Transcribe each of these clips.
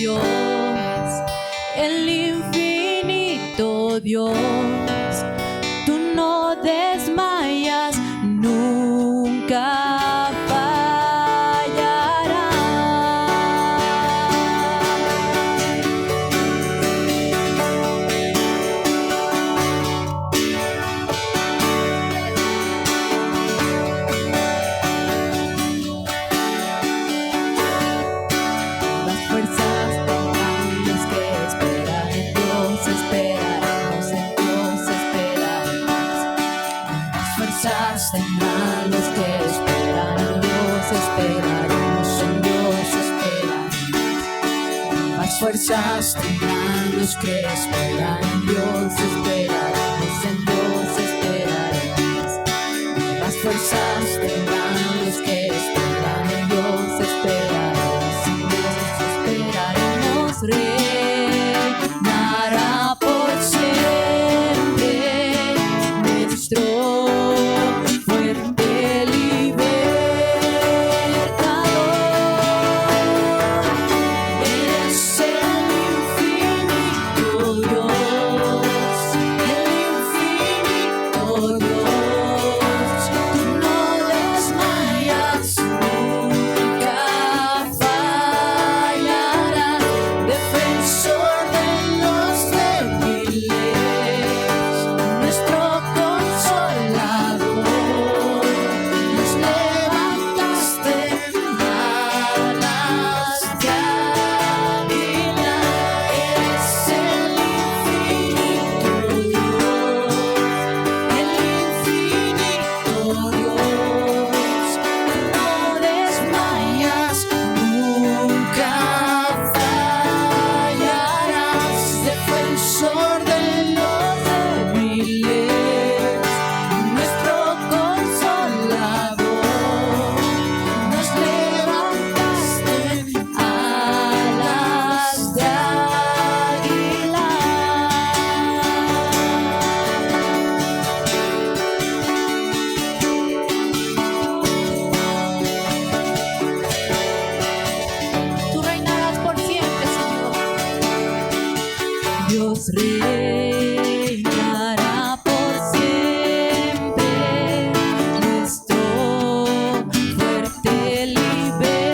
Dios, el infinito Dios. Tú no desmayas, nunca fallarás. Las fuerzas tendrán los que esperan en Dios, esperaremos en Dios, esperaremos. Las fuerzas tendrán los que esperan en Dios, esperaremos en Dios, esperaremos. Las fuerzas tendrán los que esperan en Dios, esperaremos en Dios, esperaremos. Las fuerzas tendrán los que esperan en Dios, esperaremos en Dios, esperaremos. Reinará por siempre nuestro fuerte libertador. Eres el infinito Dios, el infinito Dios. Tú no desmayas, nunca fallarás. Defensor de los débiles, nuestro consolador. Nos levantaste en alas de águila. Eres el infinito Dios, el infinito Dios. No desmayas, nunca fallarás. Defensor de los débiles, nuestro consolador. Nos levantaste en alas de águila. Tú reinarás por siempre, Señor. Dios reinará por siempre, nuestro fuerte libertador.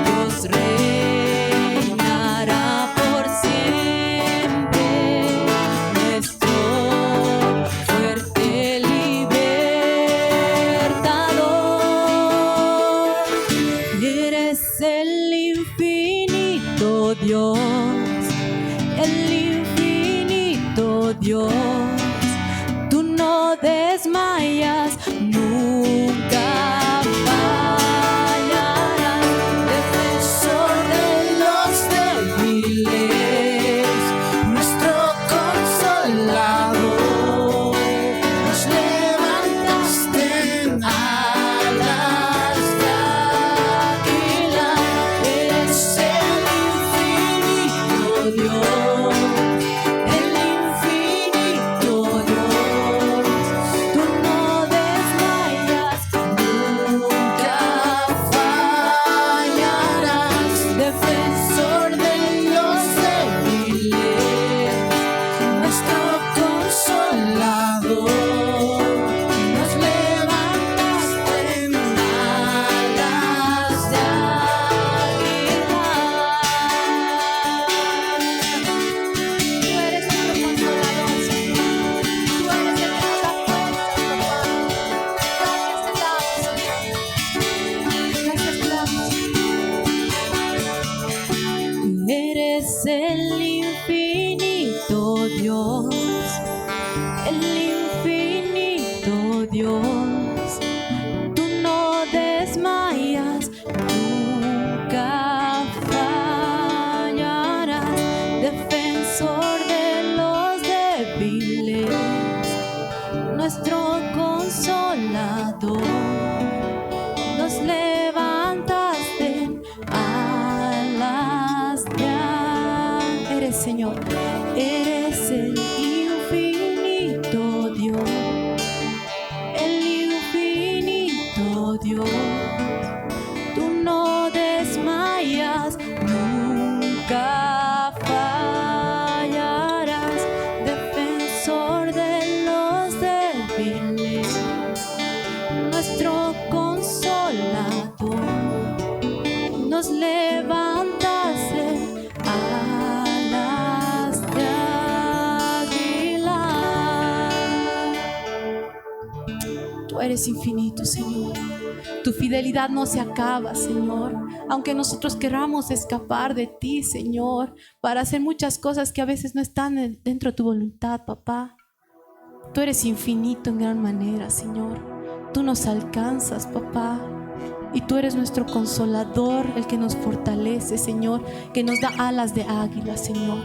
Dios reinará por siempre, nuestro fuerte libertador. Eres el infinito Dios, el infinito Dios. Tú no desmayas, nunca fallarás. Defensor de los débiles, nuestro consolador. Nos levantaste en alas de águila. Eres el infinito Dios, el infinito Dios. Tú no desmayas, nunca fallarás. Defensor de los débiles, nuestro consolador. Nos levantaste en alas de águila. Tú eres nuestro consolador, Señor. Tú eres el que nos da fuerzas, papá. Gracias te damos, Señor. Gracias te damos. Eres el infinito Dios, el infinito Dios. Tú no desmayas, nunca fallarás. Defensor de los débiles, nuestro consolador. Nos levantaste en alas de águila. Eres, Señor, eres el nunca fallarás, defensor de los débiles, nuestro consolador, nos levantaste alas de águila. Tú eres infinito, Señor. Tu fidelidad no se acaba, Señor. Aunque nosotros queramos escapar de ti, Señor, para hacer muchas cosas que a veces no están dentro de tu voluntad, papá. Tú eres infinito en gran manera, Señor. Tú nos alcanzas, papá. Y tú eres nuestro consolador, el que nos fortalece, Señor, que nos da alas de águila, Señor.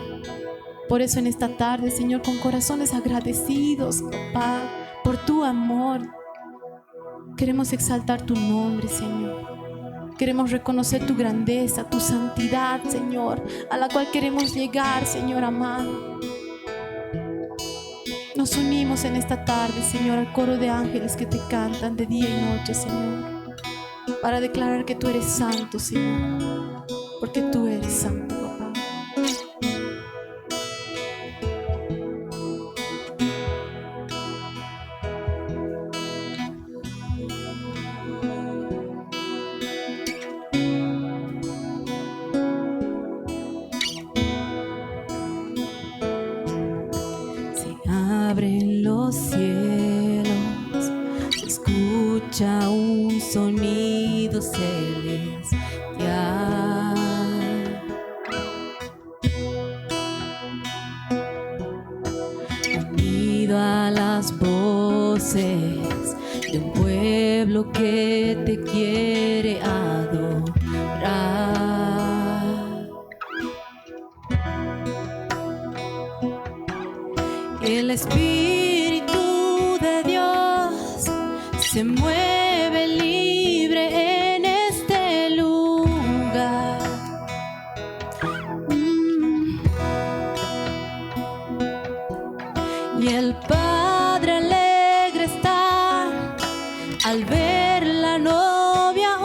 Por eso en esta tarde, Señor, con corazones agradecidos, papá, por tu amor, queremos exaltar tu nombre, Señor. Queremos reconocer tu grandeza, tu santidad, Señor, a la cual queremos llegar, Señor amado. Nos unimos en esta tarde, Señor, al coro de ángeles que te cantan de día y noche, Señor, para declarar que tú eres santo, Señor, porque tú eres santo, papá. Abren los cielos, se escucha un sonido celestial. Unido a las voces de un pueblo que te quiere adorar. El Espíritu de Dios se mueve libre en este lugar. Y el Padre alegre está al ver la novia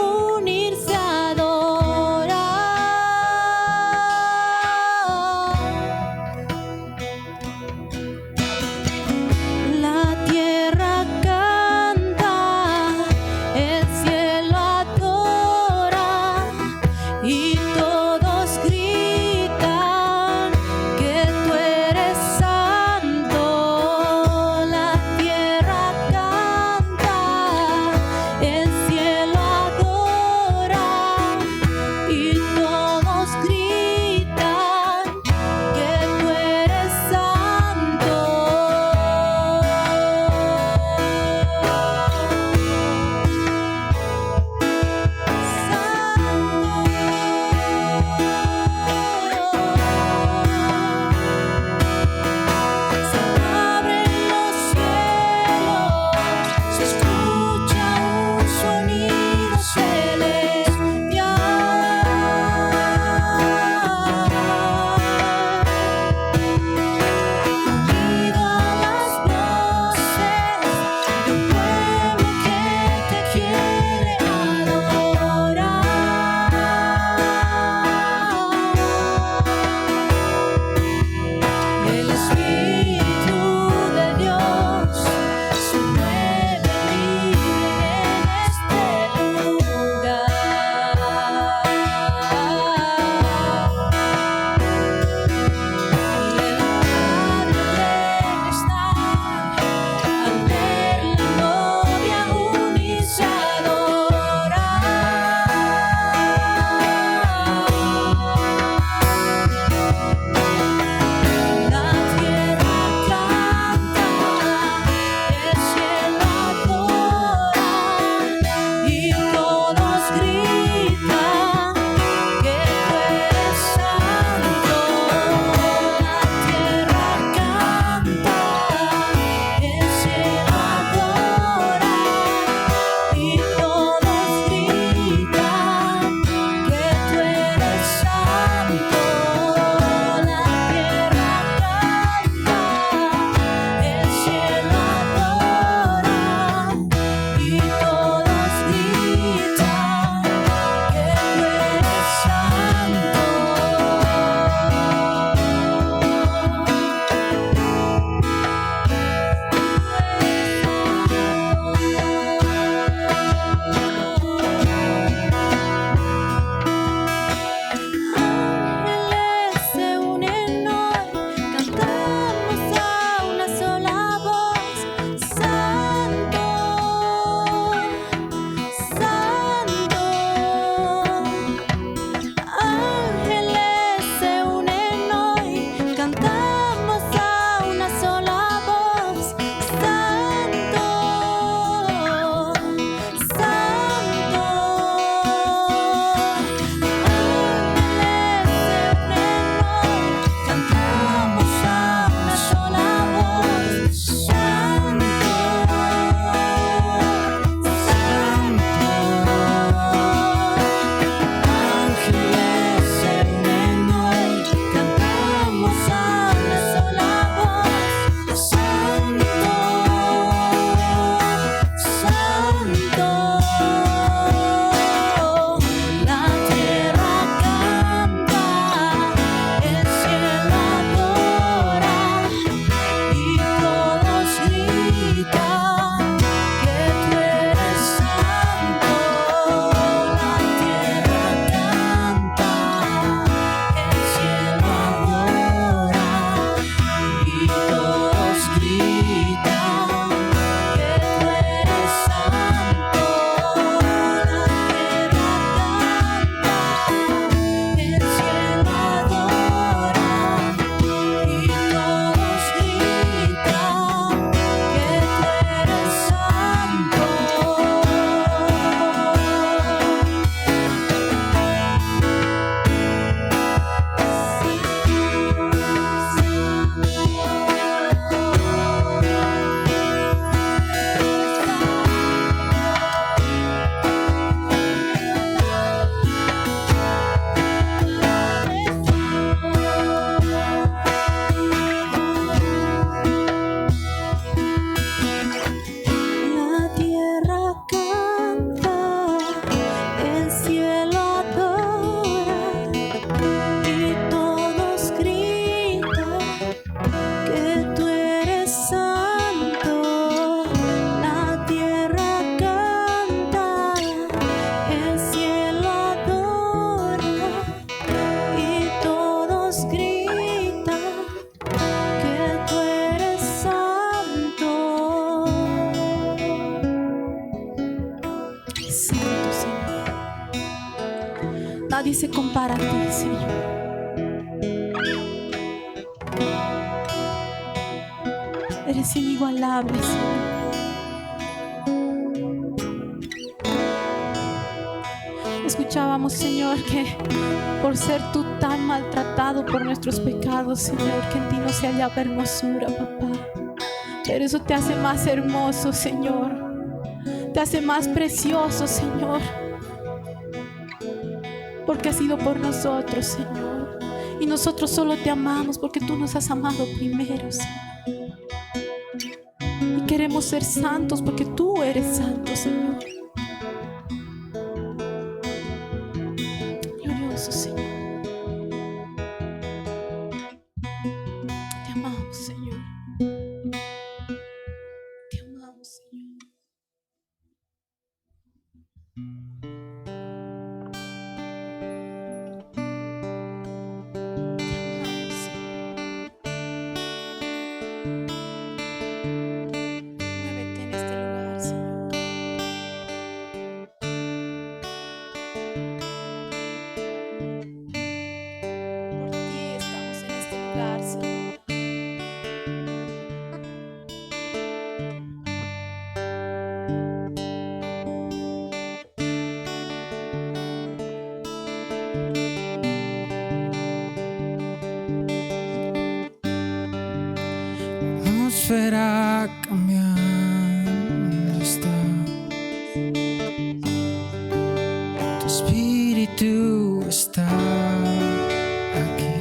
nadie se compara a ti, Señor. Eres inigualable, Señor. Escuchábamos, Señor, que por ser tú tan maltratado por nuestros pecados, Señor, que en ti no se hallaba hermosura, papá. Pero eso te hace más hermoso, Señor. Te hace más precioso, Señor. Porque has sido por nosotros, Señor. Y nosotros solo te amamos porque tú nos has amado primero, Señor. Y queremos ser santos porque tú eres santo, Señor. Glorioso, Señor. Te amamos, Señor. Te amamos, Señor. Muévete en este lugar, Señor. Por ti estamos en este lugar, Señor. La atmósfera cambiando está. Tu espíritu está aquí.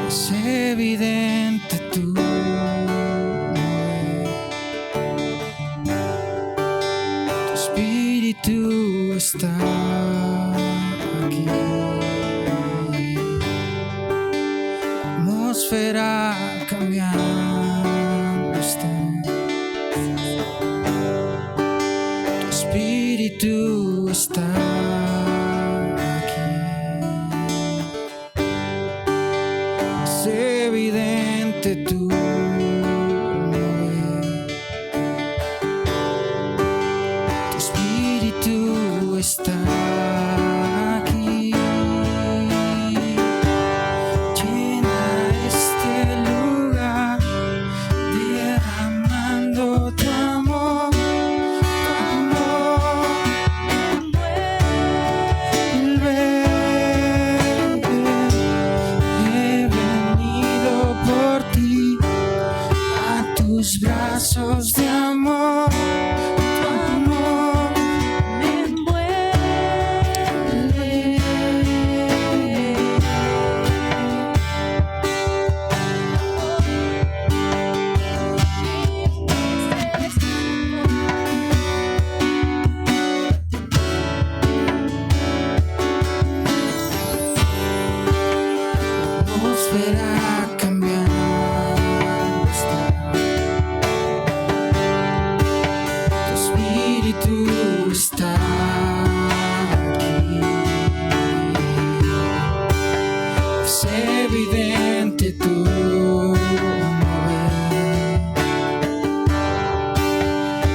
Es evidente tu mover. Tu espíritu está aquí. Atmósfera cambiando está. Tu espíritu está aquí. Es evidente tu mover. Tu espíritu está aquí. Llena este lugar, derramando tu amor, envuelve. He venido por ti a tus brazos de amor. Tu amor me envuelve. Atmósfera cambiando está. Tu espíritu está aquí. Es evidente tu mover.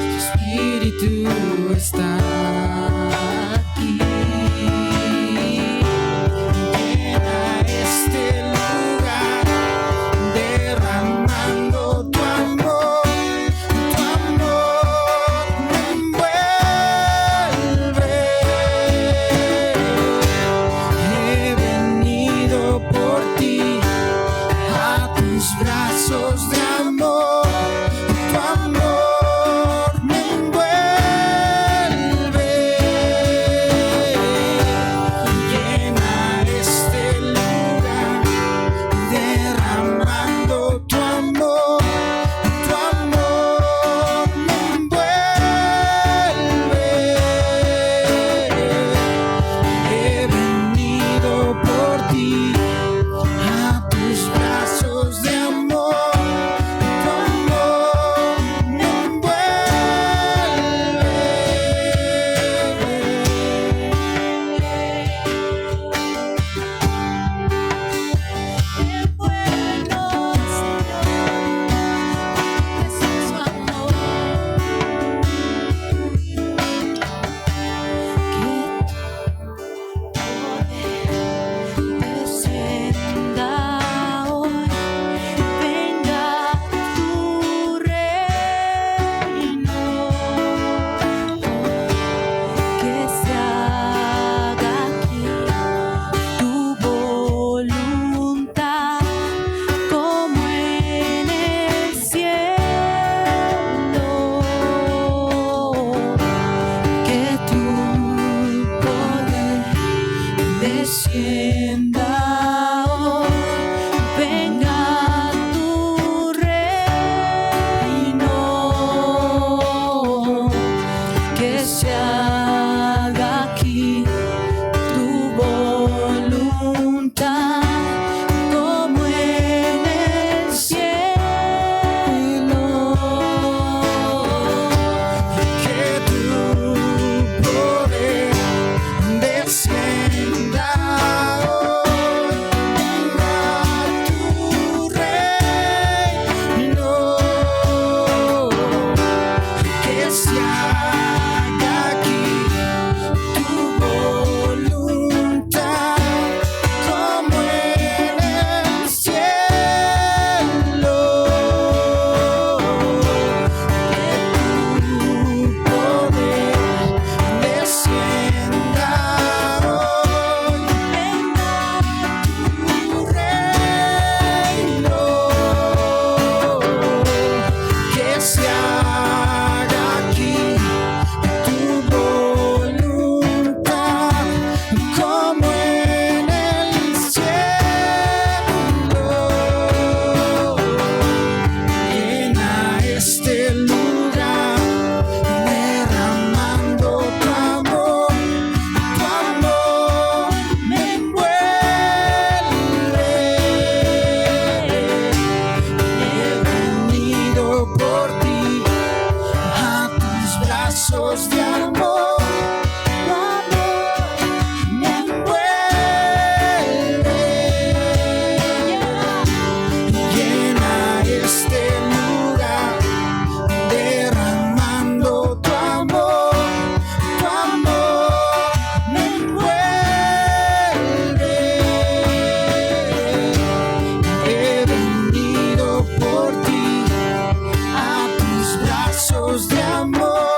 Tu espíritu está aquí. Llena este lugar, derramando tu amor me envuelve. He venido por ti a tus brazos de amor. Tu amor me envuelve. se haga aquí tu voluntad, como en el cielo. Que tu poder descienda hoy, venga tu reino, que se haga aquí tu voluntad, como en el cielo. Que tu poder descienda hoy, venga tu reino, que se haga aquí tu voluntad, como en el cielo. Llena este lugar, derramando tu amor me envuelve. He venido por ti a tus brazos de amor, tu amor me envuelve. Llena este lugar, derramando tu amor me envuelve. He venido por ti a tus brazos de amor,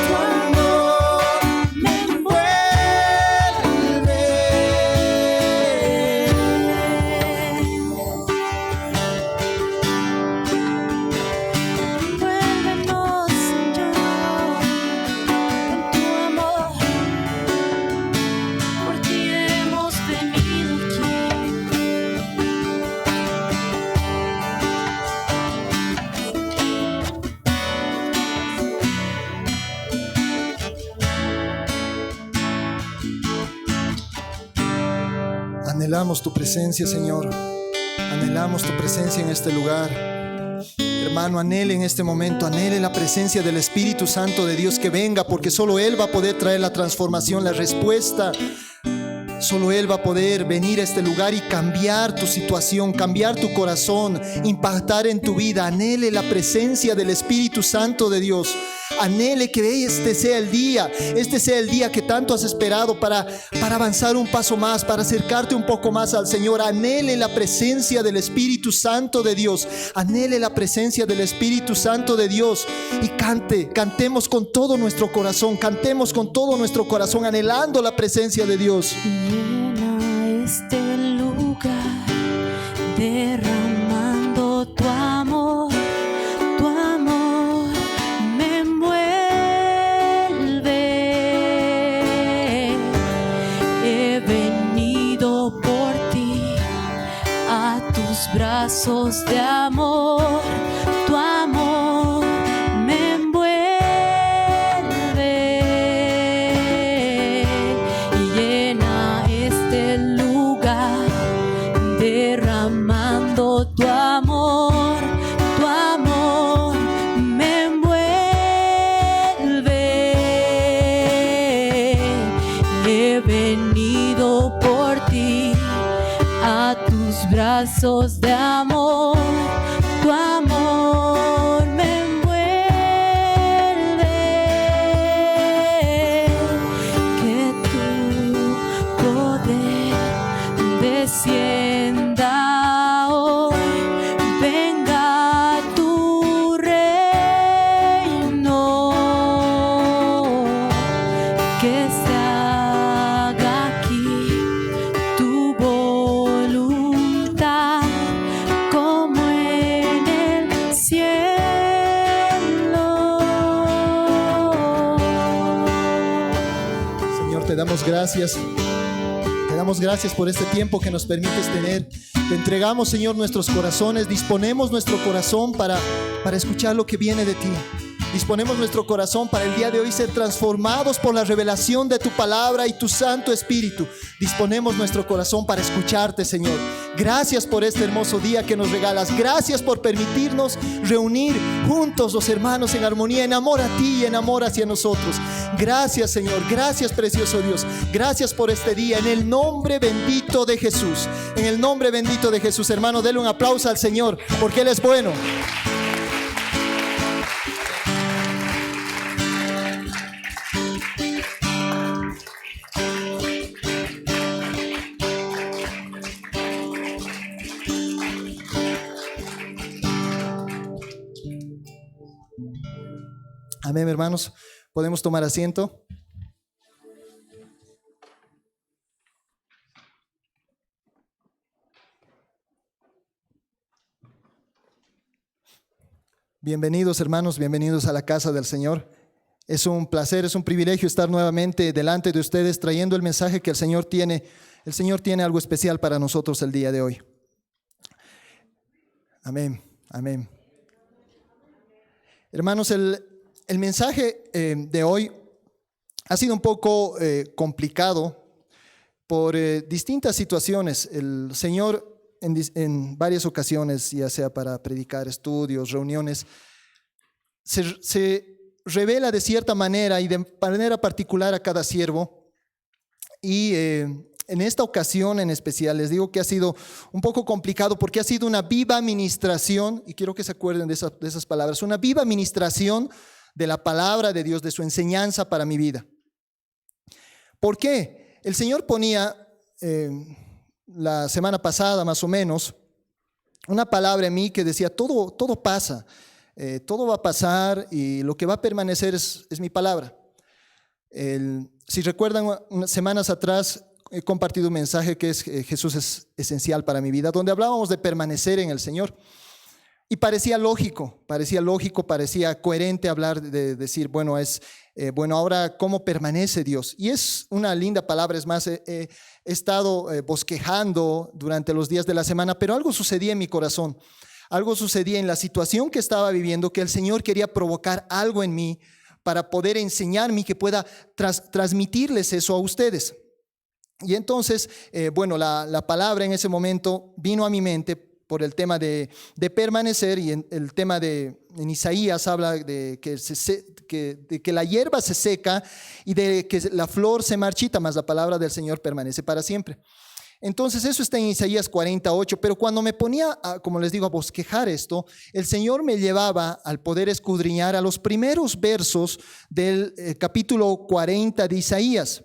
tu amor me envuelve. Envuélvenos, Señor, con tu amor. Por ti hemos venido aquí. Anhelamos tu presencia, Señor. Anhelamos tu presencia en este lugar. Hermano, anhele en este momento, anhele la presencia del Espíritu Santo de Dios, que venga, porque solo Él va a poder traer la transformación, la respuesta. Solo Él va a poder venir a este lugar y cambiar tu situación, cambiar tu corazón, impactar en tu vida. Anhele la presencia del Espíritu Santo de Dios. Anhele que este sea el día que tanto has esperado para avanzar un paso más, para acercarte un poco más al Señor. Anhele la presencia del Espíritu Santo de Dios. Anhele la presencia del Espíritu Santo de Dios. Y cantemos con todo nuestro corazón, anhelando la presencia de Dios. Llena este lugar, derramando tu amor me envuelve. He venido por ti a tus brazos de amor, tu amor me envuelve. Y llena este lugar, derramando tu amor me envuelve. He venido por ti a tus brazos de amor, tu amor me envuelve. Que tu poder descienda hoy, venga tu reino, que se haga aquí tu voluntad, como en el cielo. Señor, te damos gracias. Te damos gracias por este tiempo que nos permites tener. Te entregamos, Señor, nuestros corazones. Disponemos nuestro corazón para escuchar lo que viene de ti. Disponemos nuestro corazón para el día de hoy ser transformados por la revelación de tu palabra y tu Santo Espíritu. Disponemos nuestro corazón para escucharte, Señor. Gracias por este hermoso día que nos regalas. Gracias por permitirnos reunir juntos los hermanos en armonía, en amor a ti y en amor hacia nosotros. Gracias, Señor. Gracias, precioso Dios. Gracias por este día, en el nombre bendito de Jesús. En el nombre bendito de Jesús. Hermano, denle un aplauso al Señor, porque Él es bueno. Amén, hermanos. Podemos tomar asiento. Bienvenidos, hermanos, bienvenidos a la casa del Señor. Es un placer, es un privilegio estar nuevamente delante de ustedes trayendo el mensaje que el Señor tiene. El Señor tiene algo especial para nosotros el día de hoy. Amén, amén. Hermanos, el mensaje de hoy ha sido un poco complicado por distintas situaciones. El Señor en varias ocasiones, ya sea para predicar, estudios, reuniones, se revela de cierta manera y de manera particular a cada siervo. Y en esta ocasión en especial les digo que ha sido un poco complicado porque ha sido una viva ministración, y quiero que se acuerden de esas palabras, una viva ministración de la palabra de Dios, de su enseñanza para mi vida. ¿Por qué? El Señor ponía la semana pasada más o menos una palabra en mí que decía todo pasa, todo va a pasar y lo que va a permanecer es mi palabra. Si recuerdan, unas semanas atrás he compartido un mensaje que es Jesús es esencial para mi vida, donde hablábamos de permanecer en el Señor. Y parecía lógico, parecía coherente hablar de decir, bueno, ahora ¿cómo permanece Dios? Y es una linda palabra, es más, he estado bosquejando durante los días de la semana, pero algo sucedía en mi corazón, algo sucedía en la situación que estaba viviendo, que el Señor quería provocar algo en mí para poder enseñarme y que pueda transmitirles eso a ustedes. Y entonces, la palabra en ese momento vino a mi mente por el tema de permanecer, y el tema en Isaías habla de que la hierba se seca y de que la flor se marchita, mas la palabra del Señor permanece para siempre. Entonces eso está en Isaías 48, pero cuando me ponía, como les digo, a bosquejar esto, el Señor me llevaba al poder escudriñar a los primeros versos del capítulo 40 de Isaías.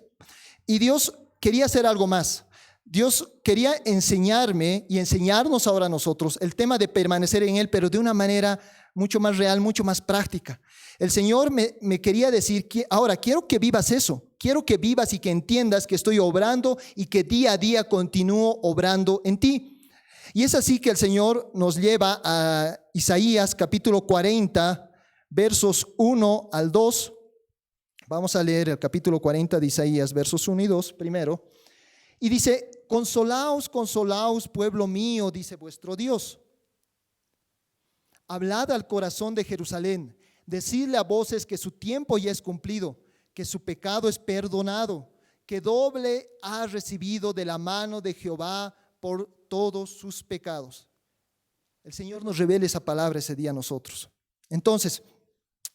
Y Dios quería hacer algo más. Dios quería enseñarme y enseñarnos ahora a nosotros el tema de permanecer en Él, pero de una manera mucho más real, mucho más práctica. El Señor me quería decir que ahora quiero que vivas eso, quiero que vivas y que entiendas que estoy obrando y que día a día continúo obrando en ti. Y es así que el Señor nos lleva a Isaías capítulo 40, versos 1 al 2. Vamos a leer el capítulo 40 de Isaías, versos 1 y 2 primero. Y dice: consolaos, consolaos, pueblo mío, dice vuestro Dios. Hablad al corazón de Jerusalén, decidle a voces que su tiempo ya es cumplido, que su pecado es perdonado, que doble ha recibido de la mano de Jehová por todos sus pecados. El Señor nos revela esa palabra ese día a nosotros. Entonces,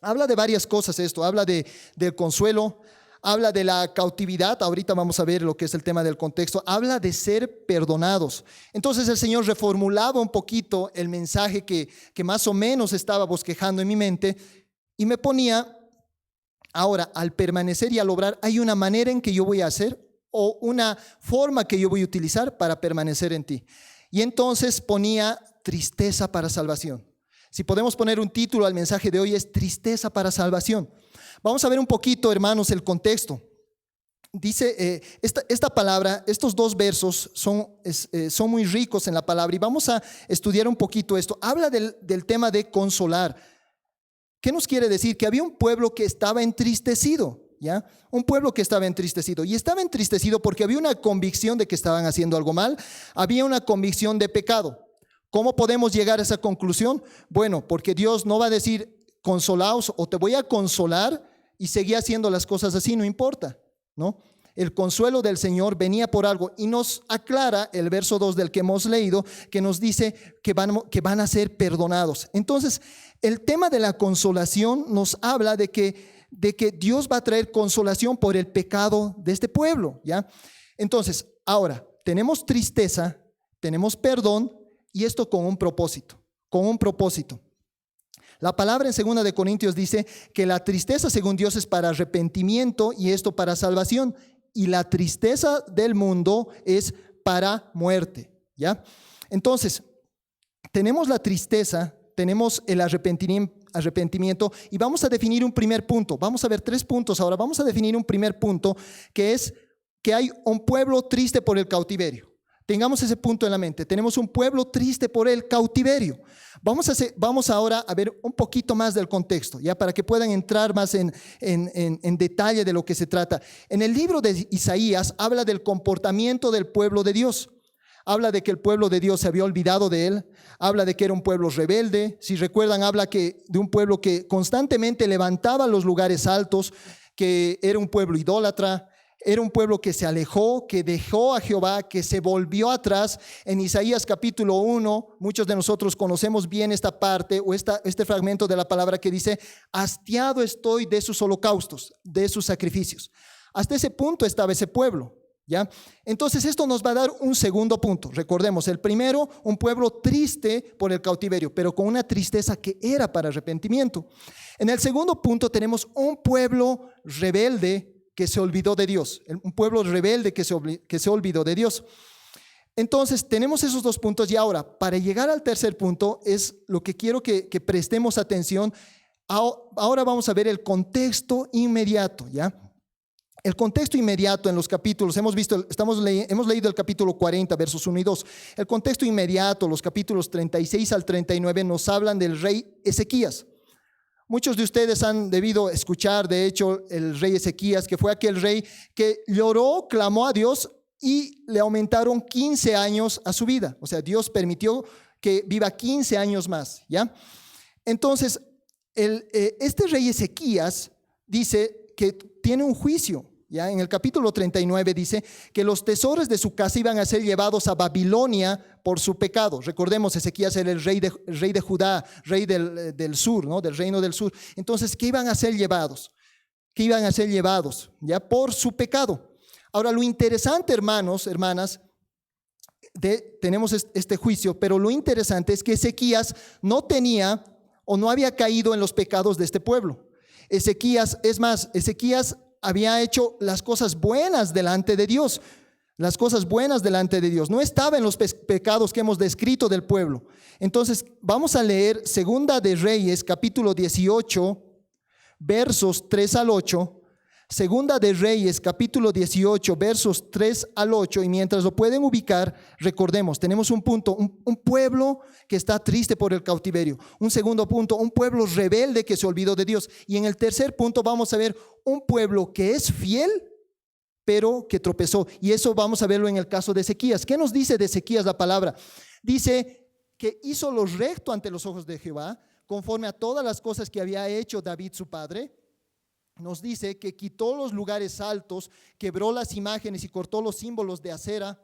habla de varias cosas esto, habla del consuelo, habla de la cautividad, ahorita vamos a ver lo que es el tema del contexto, habla de ser perdonados. Entonces el Señor reformulaba un poquito el mensaje que más o menos estaba bosquejando en mi mente y me ponía, ahora, al permanecer y al obrar, hay una manera en que yo voy a hacer o una forma que yo voy a utilizar para permanecer en ti. Y entonces ponía tristeza para salvación. Si podemos poner un título al mensaje de hoy, es tristeza para salvación. Vamos a ver un poquito, hermanos, el contexto. Dice, esta palabra, estos dos versos son muy ricos en la palabra y vamos a estudiar un poquito esto. Habla del tema de consolar. ¿Qué nos quiere decir? Que había un pueblo que estaba entristecido, ¿ya? Un pueblo que estaba entristecido. Y estaba entristecido porque había una convicción de que estaban haciendo algo mal, había una convicción de pecado. ¿Cómo podemos llegar a esa conclusión? Bueno, porque Dios no va a decir consolaos o te voy a consolar, y seguía haciendo las cosas así, no importa, ¿no? El consuelo del Señor venía por algo, y nos aclara el verso 2 del que hemos leído, que nos dice que van a ser perdonados. Entonces, el tema de la consolación nos habla de que Dios va a traer consolación por el pecado de este pueblo, ¿ya? Entonces, ahora, tenemos tristeza, tenemos perdón, y esto con un propósito, La palabra en 2 de Corintios dice que la tristeza según Dios es para arrepentimiento y esto para salvación, y la tristeza del mundo es para muerte, ¿ya? Entonces, tenemos la tristeza, tenemos el arrepentimiento, y vamos a definir un primer punto. Vamos a ver 3 puntos ahora. Vamos a definir un primer punto, que es que hay un pueblo triste por el cautiverio. Tengamos ese punto en la mente. Tenemos un pueblo triste por el cautiverio. Vamos ahora a ver un poquito más del contexto, ya para que puedan entrar más en detalle de lo que se trata. En el libro de Isaías habla del comportamiento del pueblo de Dios. Habla de que el pueblo de Dios se había olvidado de él. Habla de que era un pueblo rebelde. Si recuerdan, habla de un pueblo que constantemente levantaba los lugares altos, que era un pueblo idólatra. Era un pueblo que se alejó, que dejó a Jehová, que se volvió atrás. En Isaías capítulo 1, muchos de nosotros conocemos bien esta parte o este fragmento de la palabra que dice: hastiado estoy de sus holocaustos, de sus sacrificios. Hasta ese punto estaba ese pueblo, ¿ya? Entonces esto nos va a dar un segundo punto. Recordemos, el primero, un pueblo triste por el cautiverio, pero con una tristeza que era para arrepentimiento. En el segundo punto tenemos un pueblo rebelde que se olvidó de Dios, un pueblo rebelde que se olvidó de Dios. Entonces tenemos esos 2 puntos, y ahora para llegar al tercer punto es lo que quiero que prestemos atención. Ahora vamos a ver el contexto inmediato, ¿ya? El contexto inmediato en los capítulos, hemos leído el capítulo 40, versos 1 y 2. El contexto inmediato, los capítulos 36 al 39, nos hablan del rey Ezequías. Muchos de ustedes han debido escuchar, de hecho, el rey Ezequías, que fue aquel rey que lloró, clamó a Dios y le aumentaron 15 años a su vida. O sea, Dios permitió que viva 15 años más, ¿ya? Entonces, este rey Ezequías dice que tiene un juicio, ¿ya? En el capítulo 39 dice que los tesoros de su casa iban a ser llevados a Babilonia por su pecado. Recordemos, Ezequías era el rey de Judá, rey del sur, ¿no? Del reino del sur. Entonces, ¿qué iban a ser llevados? ¿Ya? Por su pecado. Ahora, lo interesante, hermanos, hermanas, tenemos este juicio, pero lo interesante es que Ezequías no tenía o no había caído en los pecados de este pueblo. Ezequías había hecho las cosas buenas delante de Dios. No estaba en los pecados que hemos descrito del pueblo. Entonces vamos a leer 2 de Reyes capítulo 18 versos 3 al 8. 2 de Reyes capítulo 18 versos 3 al 8, y mientras lo pueden ubicar, recordemos, tenemos un punto, un pueblo que está triste por el cautiverio. Un segundo punto, un pueblo rebelde que se olvidó de Dios. Y en el tercer punto vamos a ver un pueblo que es fiel pero que tropezó, y eso vamos a verlo en el caso de Ezequías. ¿Qué nos dice de Ezequías la palabra? Dice que hizo lo recto ante los ojos de Jehová, conforme a todas las cosas que había hecho David su padre. Nos dice que quitó los lugares altos, quebró las imágenes y cortó los símbolos de acera,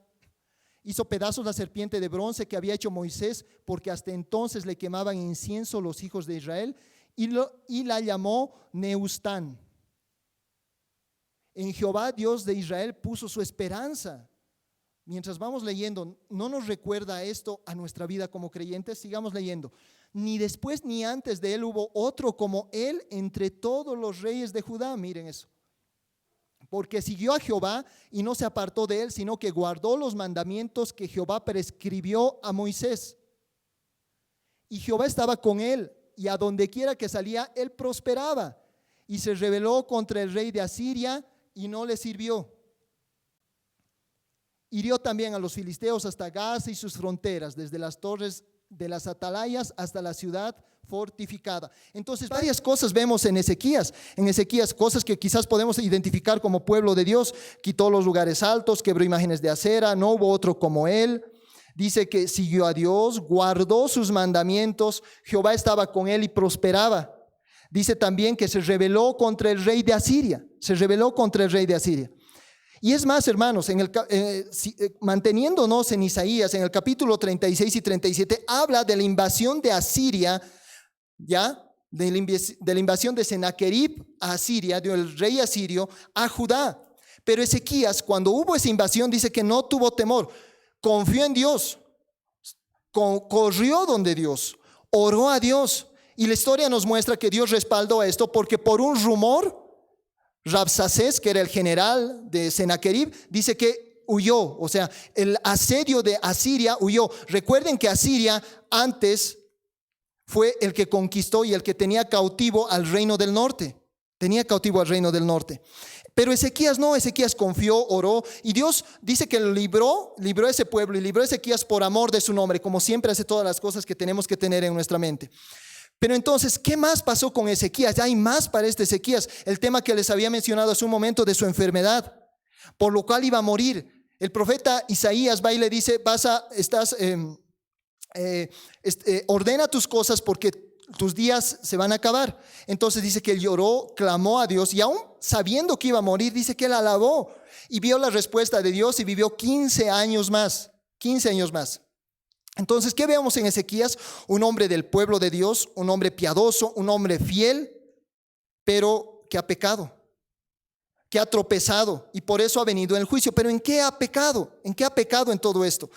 hizo pedazos la serpiente de bronce que había hecho Moisés, porque hasta entonces le quemaban incienso los hijos de Israel, y la llamó Neustán. En Jehová, Dios de Israel, puso su esperanza. Mientras vamos leyendo, ¿no nos recuerda esto a nuestra vida como creyentes? Sigamos leyendo. Ni después ni antes de él hubo otro como él entre todos los reyes de Judá. Miren eso. Porque siguió a Jehová y no se apartó de él, sino que guardó los mandamientos que Jehová prescribió a Moisés. Y Jehová estaba con él, y a donde quiera que salía, él prosperaba. Y se rebeló contra el rey de Asiria y no le sirvió. Hirió también a los filisteos hasta Gaza y sus fronteras, desde las torres de las atalayas hasta la ciudad fortificada. Entonces, varias cosas vemos en Ezequías, cosas que quizás podemos identificar como pueblo de Dios. Quitó los lugares altos, quebró imágenes de acera, no hubo otro como él. Dice que siguió a Dios, guardó sus mandamientos, Jehová estaba con él y prosperaba. Dice también que se rebeló contra el rey de Asiria. Se rebeló contra el rey de Asiria. Y es más, hermanos, manteniéndonos en Isaías, en el capítulo 36 y 37, habla de la invasión de Asiria, ¿ya? De la invasión de Sennacherib a Asiria, del rey asirio, a Judá. Pero Ezequías, cuando hubo esa invasión, dice que no tuvo temor, confió en Dios, corrió donde Dios, oró a Dios. Y la historia nos muestra que Dios respaldó esto porque por un rumor, Rabsacés, que era el general de Sennacherib, dice que huyó. O sea, el asedio de Asiria huyó. Recuerden que Asiria antes fue el que conquistó y el que tenía cautivo al reino del norte. Tenía cautivo al reino del norte. Pero Ezequías no, Ezequías confió, oró, y Dios dice que libró a ese pueblo y libró a Ezequías por amor de su nombre, como siempre hace todas las cosas que tenemos que tener en nuestra mente. Pero entonces, ¿qué más pasó con Ezequías? Ya hay más para este Ezequías. El tema que les había mencionado hace un momento de su enfermedad, por lo cual iba a morir. El profeta Isaías va y le dice, ordena tus cosas porque tus días se van a acabar. Entonces dice que él lloró, clamó a Dios, y aún sabiendo que iba a morir, dice que él alabó y vio la respuesta de Dios y vivió 15 años más. 15 años más. Entonces, ¿qué vemos en Ezequías? Un hombre del pueblo de Dios, un hombre piadoso, un hombre fiel, pero que ha pecado, que ha tropezado, y por eso ha venido el juicio. Pero ¿en qué ha pecado? ¿En qué ha pecado en todo esto?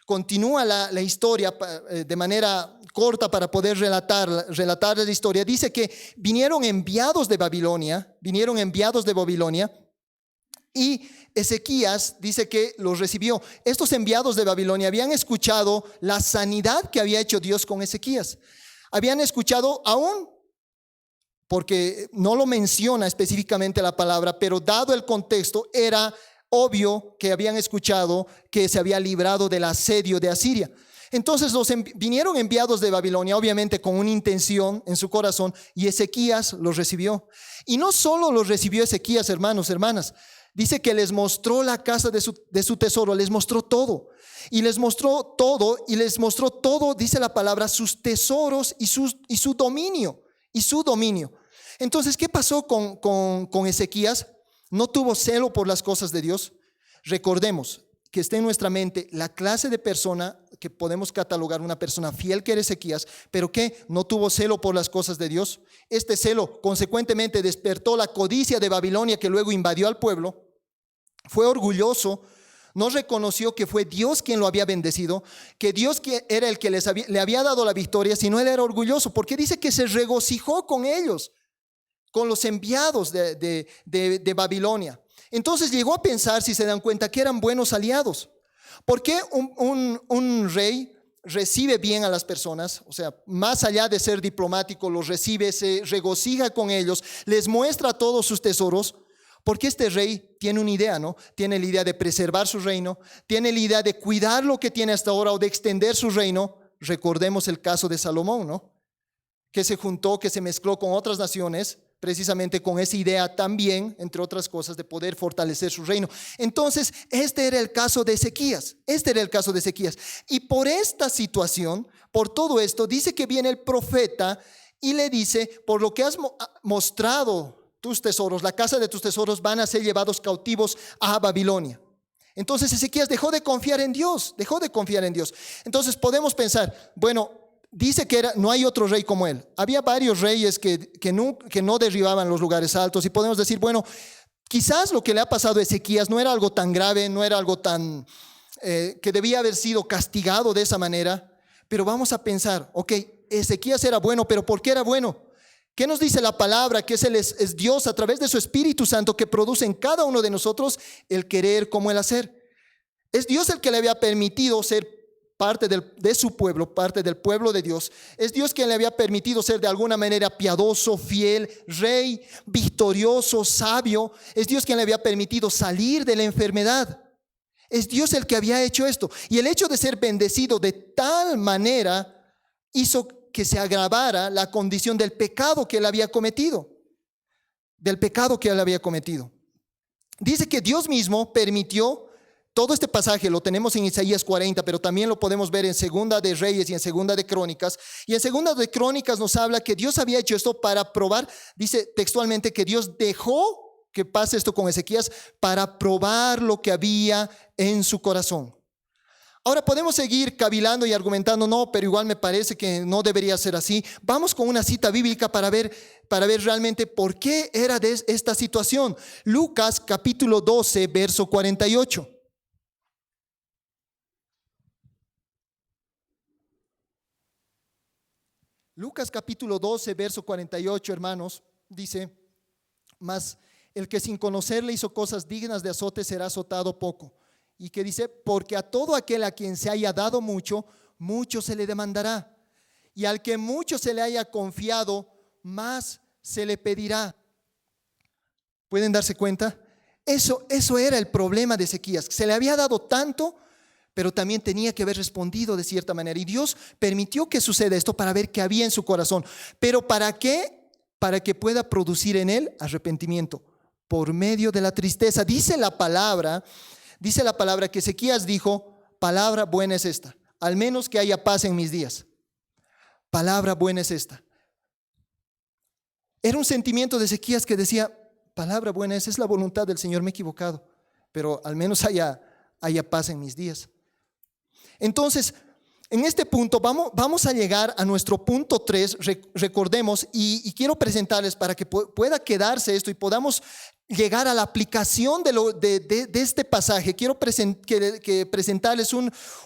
Continúa la historia de manera corta para poder relatar la historia. Dice que vinieron enviados de Babilonia, y Ezequías dice que los recibió. Estos enviados de Babilonia habían escuchado la sanidad que había hecho Dios con Ezequías. Habían escuchado aún, porque no lo menciona específicamente la palabra, pero dado el contexto, era obvio que habían escuchado que se había librado del asedio de Asiria. Entonces vinieron enviados de Babilonia, obviamente con una intención en su corazón, y Ezequías los recibió. Y no solo los recibió Ezequías, hermanos, hermanas, dice que les mostró la casa de su tesoro, les mostró todo. Y les mostró todo, dice la palabra, sus tesoros y su dominio. Entonces, ¿qué pasó con Ezequías? No tuvo celo por las cosas de Dios. Recordemos que esté en nuestra mente la clase de persona que podemos catalogar una persona fiel que era Ezequías, pero que no tuvo celo por las cosas de Dios. Este celo consecuentemente despertó la codicia de Babilonia, que luego invadió al pueblo. Fue orgulloso, no reconoció que fue Dios quien lo había bendecido, que Dios era el que le había dado la victoria, sino él era orgulloso, porque dice que se regocijó con ellos, con los enviados de Babilonia. Entonces llegó a pensar, si se dan cuenta, que eran buenos aliados. ¿Por qué un rey recibe bien a las personas? O sea, más allá de ser diplomático, los recibe, se regocija con ellos, les muestra todos sus tesoros. Porque este rey tiene una idea, ¿no? Tiene la idea de preservar su reino, tiene la idea de cuidar lo que tiene hasta ahora o de extender su reino. Recordemos el caso de Salomón, ¿no? Que se juntó, que se mezcló con otras naciones, precisamente con esa idea también, entre otras cosas, de poder fortalecer su reino. Entonces, este era el caso de Ezequías. Y por esta situación, por todo esto, dice que viene el profeta y le dice, por lo que has mostrado tus tesoros, la casa de tus tesoros van a ser llevados cautivos a Babilonia. Entonces Ezequías dejó de confiar en Dios. Entonces podemos pensar, bueno, dice que no hay otro rey como él. Había varios reyes que no derribaban los lugares altos, y podemos decir, bueno, quizás lo que le ha pasado a Ezequías no era algo tan grave, no era algo tan que debía haber sido castigado de esa manera. Pero vamos a pensar, ok, Ezequías era bueno, pero ¿por qué era bueno? ¿Qué nos dice la palabra? Que es Dios a través de su Espíritu Santo que produce en cada uno de nosotros el querer como el hacer. Es Dios el que le había permitido ser parte de su pueblo, parte del pueblo de Dios. Es Dios quien le había permitido ser de alguna manera piadoso, fiel, rey, victorioso, sabio. Es Dios quien le había permitido salir de la enfermedad. Es Dios el que había hecho esto. Y el hecho de ser bendecido de tal manera hizo que se agravara la condición del pecado que él había cometido. Dice que Dios mismo permitió todo este pasaje lo tenemos en Isaías 40, pero también lo podemos ver en Segunda de Reyes y en Segunda de Crónicas. Y en Segunda de Crónicas nos habla que Dios había hecho esto para probar, dice textualmente que Dios dejó que pase esto con Ezequías para probar lo que había en su corazón. Ahora podemos seguir cavilando y argumentando, no, pero igual me parece que no debería ser así. Vamos con una cita bíblica para ver realmente por qué era de esta situación. Lucas capítulo 12, verso 48. Lucas capítulo 12, verso 48, hermanos, dice: mas el que sin conocerle hizo cosas dignas de azote será azotado poco. Y que dice: porque a todo aquel a quien se haya dado mucho, mucho se le demandará. Y al que mucho se le haya confiado, más se le pedirá. ¿Pueden darse cuenta? Eso era el problema de Ezequías. Se le había dado tanto, pero también tenía que haber respondido de cierta manera. Y Dios permitió que suceda esto para ver qué había en su corazón. ¿Pero para qué? Para que pueda producir en él arrepentimiento por medio de la tristeza. Dice la palabra que Ezequías dijo: palabra buena es esta, al menos que haya paz en mis días. Palabra buena es esta. Era un sentimiento de Ezequías que decía: palabra buena es la voluntad del Señor, me he equivocado, pero al menos haya paz en mis días. Entonces, en este punto vamos a llegar a nuestro punto 3, recordemos, y quiero presentarles para que pueda quedarse esto y podamos llegar a la aplicación de este pasaje. Quiero presentarles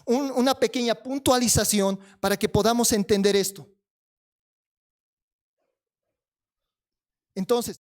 una pequeña puntualización para que podamos entender esto. Entonces,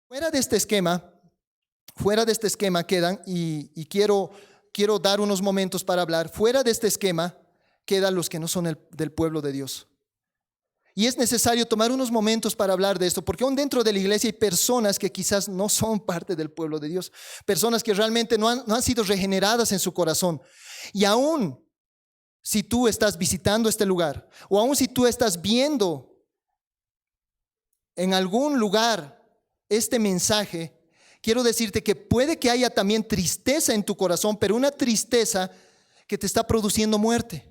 fuera de este esquema quedan, y quiero dar unos momentos para hablar. Fuera de este esquema quedan los que no son del pueblo de Dios. Y es necesario tomar unos momentos para hablar de esto, porque aún dentro de la iglesia hay personas que quizás no son parte del pueblo de Dios, personas que realmente no han sido regeneradas en su corazón. Y aún si tú estás visitando este lugar, o aún si tú estás viendo en algún lugar este mensaje, quiero decirte que puede que haya también tristeza en tu corazón, pero una tristeza que te está produciendo muerte.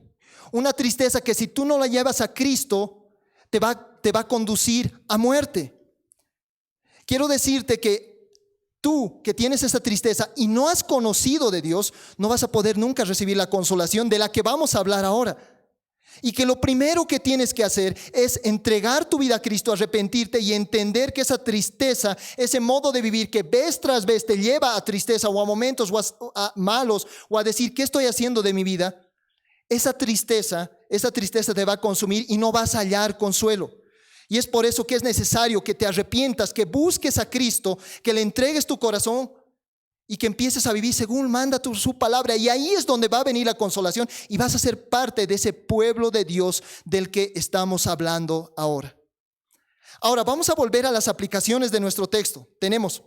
Una tristeza que si tú no la llevas a Cristo, te va a conducir a muerte. Quiero decirte que tú que tienes esa tristeza y no has conocido de Dios, no vas a poder nunca recibir la consolación de la que vamos a hablar ahora. Y que lo primero que tienes que hacer es entregar tu vida a Cristo, arrepentirte y entender que esa tristeza, ese modo de vivir que vez tras vez te lleva a tristeza o a momentos a malos o a decir: ¿qué estoy haciendo de mi vida? Esa tristeza te va a consumir y no vas a hallar consuelo. Y es por eso que es necesario que te arrepientas, que busques a Cristo, que le entregues tu corazón y que empieces a vivir según manda su palabra. Y ahí es donde va a venir la consolación y vas a ser parte de ese pueblo de Dios del que estamos hablando ahora. Ahora vamos a volver a las aplicaciones de nuestro texto. Tenemos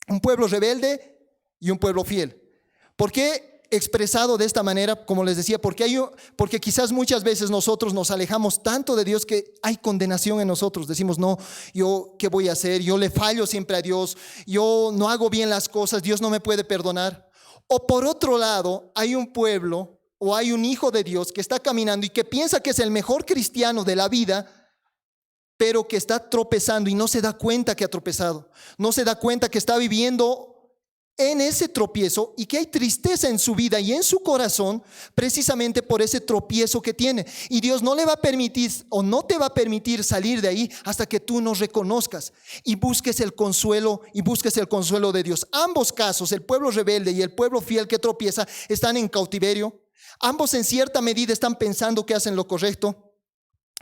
un pueblo rebelde y un pueblo fiel. ¿Por qué expresado de esta manera? Como les decía, porque quizás muchas veces nosotros nos alejamos tanto de Dios que hay condenación en nosotros. Decimos: no, yo ¿qué voy a hacer? Yo le fallo siempre a Dios, yo no hago bien las cosas, Dios no me puede perdonar. O por otro lado, hay un pueblo o hay un hijo de Dios que está caminando y que piensa que es el mejor cristiano de la vida, pero que está tropezando y no se da cuenta que ha tropezado. No se da cuenta que está viviendo en ese tropiezo y que hay tristeza en su vida y en su corazón precisamente por ese tropiezo que tiene. Y Dios no le va a permitir o no te va a permitir salir de ahí hasta que tú nos reconozcas y busques el consuelo de Dios. Ambos casos, el pueblo rebelde y el pueblo fiel que tropieza, están en cautiverio. Ambos en cierta medida están pensando que hacen lo correcto.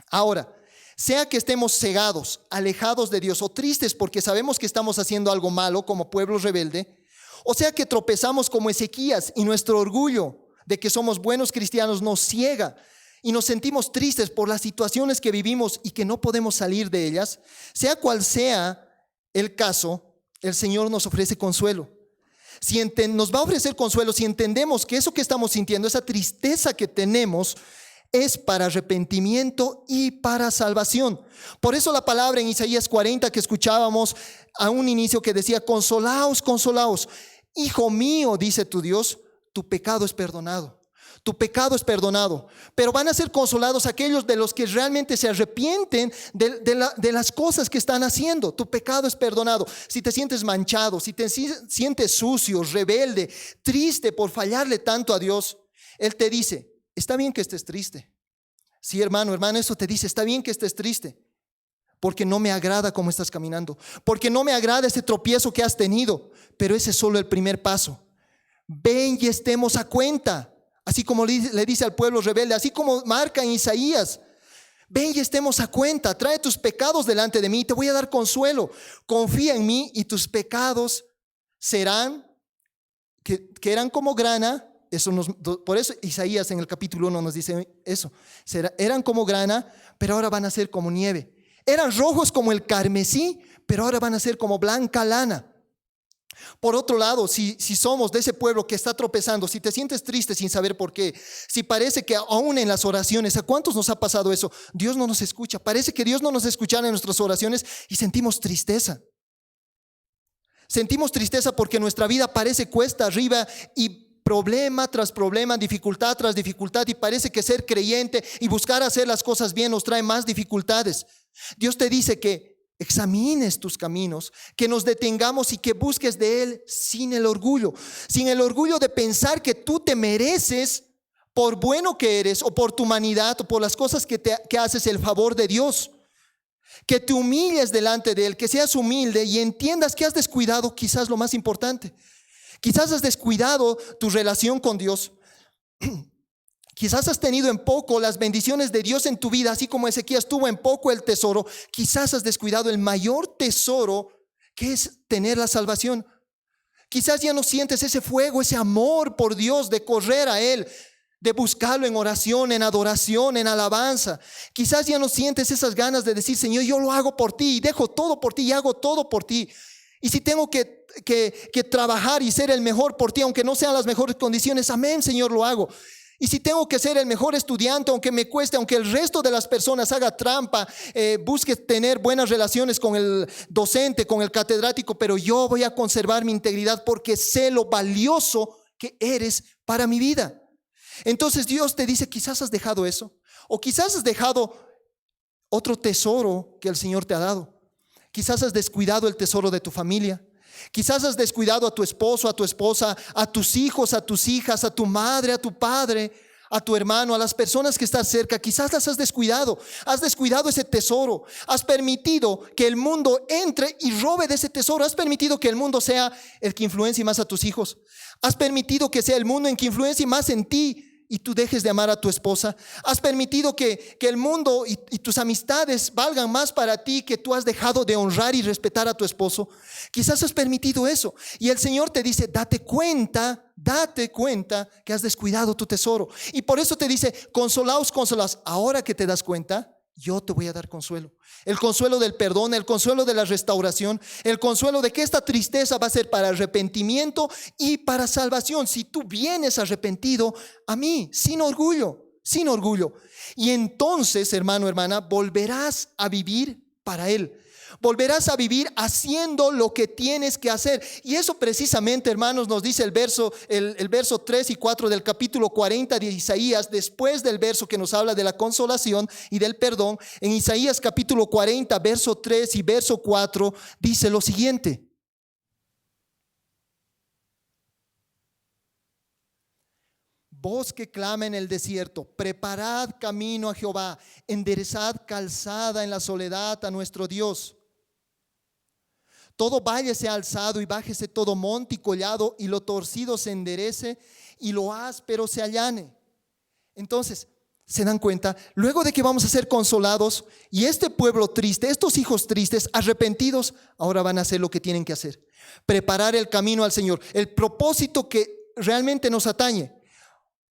Ahora, sea que estemos cegados, alejados de Dios o tristes porque sabemos que estamos haciendo algo malo como pueblo rebelde, o sea que tropezamos como Ezequías y nuestro orgullo de que somos buenos cristianos nos ciega y nos sentimos tristes por las situaciones que vivimos y que no podemos salir de ellas, sea cual sea el caso, el Señor nos ofrece consuelo. Nos va a ofrecer consuelo si entendemos que eso que estamos sintiendo, esa tristeza que tenemos, es para arrepentimiento y para salvación. Por eso la palabra en Isaías 40 que escuchábamos a un inicio que decía: consolaos, consolaos. Hijo mío, dice tu Dios, tu pecado es perdonado. Tu pecado es perdonado. Pero van a ser consolados aquellos de los que realmente se arrepienten de las cosas que están haciendo. Tu pecado es perdonado. Si te sientes manchado, si te sientes sucio, rebelde, triste por fallarle tanto a Dios, Él te dice: está bien que estés triste. Sí, hermano, eso te dice: está bien que estés triste, porque no me agrada cómo estás caminando, porque no me agrada ese tropiezo que has tenido, pero ese es solo el primer paso. Ven y estemos a cuenta, así como le dice al pueblo rebelde, así como marca en Isaías: ven y estemos a cuenta, trae tus pecados delante de mí, te voy a dar consuelo, confía en mí y tus pecados serán, que eran como grana. Por eso Isaías en el capítulo 1 nos dice eso: eran como grana, pero ahora van a ser como nieve. Eran rojos como el carmesí, pero ahora van a ser como blanca lana. Por otro lado, si somos de ese pueblo que está tropezando, si te sientes triste sin saber por qué, si parece que aún en las oraciones, ¿a cuántos nos ha pasado eso? Dios no nos escucha, parece que Dios no nos escucha en nuestras oraciones y sentimos tristeza. Sentimos tristeza porque nuestra vida parece cuesta arriba y problema tras problema, dificultad tras dificultad, y parece que ser creyente y buscar hacer las cosas bien nos trae más dificultades. Dios te dice que examines tus caminos, que nos detengamos y que busques de Él sin el orgullo de pensar que tú te mereces por bueno que eres o por tu humanidad o por las cosas que haces el favor de Dios. Que te humilles delante de Él, que seas humilde y entiendas que has descuidado quizás lo más importante. Quizás has descuidado tu relación con Dios. Quizás has tenido en poco las bendiciones de Dios en tu vida, así como Ezequías tuvo en poco el tesoro. Quizás has descuidado el mayor tesoro, que es tener la salvación. Quizás ya no sientes ese fuego, ese amor por Dios de correr a Él, de buscarlo en oración, en adoración, en alabanza. Quizás ya no sientes esas ganas de decir: Señor, yo lo hago por ti y dejo todo por ti y hago todo por ti. Y si tengo que trabajar y ser el mejor por ti, aunque no sean las mejores condiciones, amén, Señor, lo hago. Y si tengo que ser el mejor estudiante, aunque me cueste, aunque el resto de las personas haga trampa, busque tener buenas relaciones con el docente, con el catedrático, pero yo voy a conservar mi integridad porque sé lo valioso que eres para mi vida. Entonces Dios te dice: quizás has dejado eso, o quizás has dejado otro tesoro que el Señor te ha dado. Quizás has descuidado el tesoro de tu familia. Quizás has descuidado a tu esposo, a tu esposa, a tus hijos, a tus hijas, a tu madre, a tu padre, a tu hermano, a las personas que están cerca. Quizás las has descuidado. Has descuidado ese tesoro. Has permitido que el mundo entre y robe de ese tesoro. Has permitido que el mundo sea el que influencie más a tus hijos. Has permitido que sea el mundo en que influencie más en ti y tú dejes de amar a tu esposa. Has permitido que el mundo y tus amistades valgan más para ti, que tú has dejado de honrar y respetar a tu esposo. Quizás has permitido eso. Y el Señor te dice: date cuenta que has descuidado tu tesoro. Y por eso te dice: consolaos, consolaos. Ahora que te das cuenta, yo te voy a dar consuelo. El consuelo del perdón, el consuelo de la restauración, el consuelo de que esta tristeza va a ser para arrepentimiento y para salvación. Si tú vienes arrepentido a mí, sin orgullo. Y entonces, hermano, hermana, volverás a vivir para Él. Volverás a vivir haciendo lo que tienes que hacer. Y eso precisamente, hermanos, nos dice el verso 3 y 4 del capítulo 40 de Isaías, después del verso que nos habla de la consolación y del perdón. En Isaías capítulo 40, verso 3 y verso 4, dice lo siguiente: voz que clama en el desierto, preparad camino a Jehová, enderezad calzada en la soledad a nuestro Dios. Todo valle sea alzado y bájese todo monte y collado, y lo torcido se enderece y lo áspero se allane. Entonces, ¿se dan cuenta? Luego de que vamos a ser consolados, y este pueblo triste, estos hijos tristes, arrepentidos, ahora van a hacer lo que tienen que hacer: preparar el camino al Señor, el propósito que realmente nos atañe.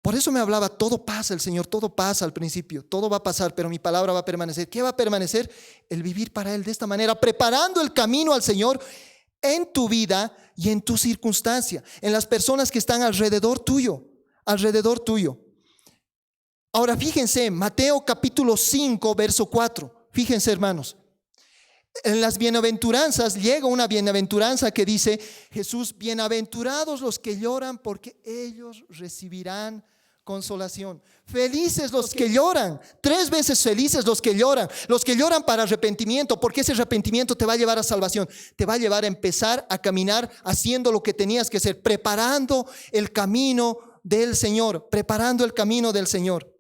Por eso me hablaba, todo pasa, el Señor, todo pasa al principio, todo va a pasar, pero mi palabra va a permanecer. ¿Qué va a permanecer? El vivir para Él de esta manera, preparando el camino al Señor en tu vida y en tu circunstancia, en las personas que están alrededor tuyo, alrededor tuyo. Ahora fíjense, Mateo capítulo 5, verso 4, fíjense, hermanos. En las bienaventuranzas llega una bienaventuranza que dice Jesús: bienaventurados los que lloran, porque ellos recibirán consolación. Felices los que lloran, 3 veces felices los que lloran para arrepentimiento, porque ese arrepentimiento te va a llevar a salvación, te va a llevar a empezar a caminar haciendo lo que tenías que hacer, preparando el camino del Señor, preparando el camino del Señor.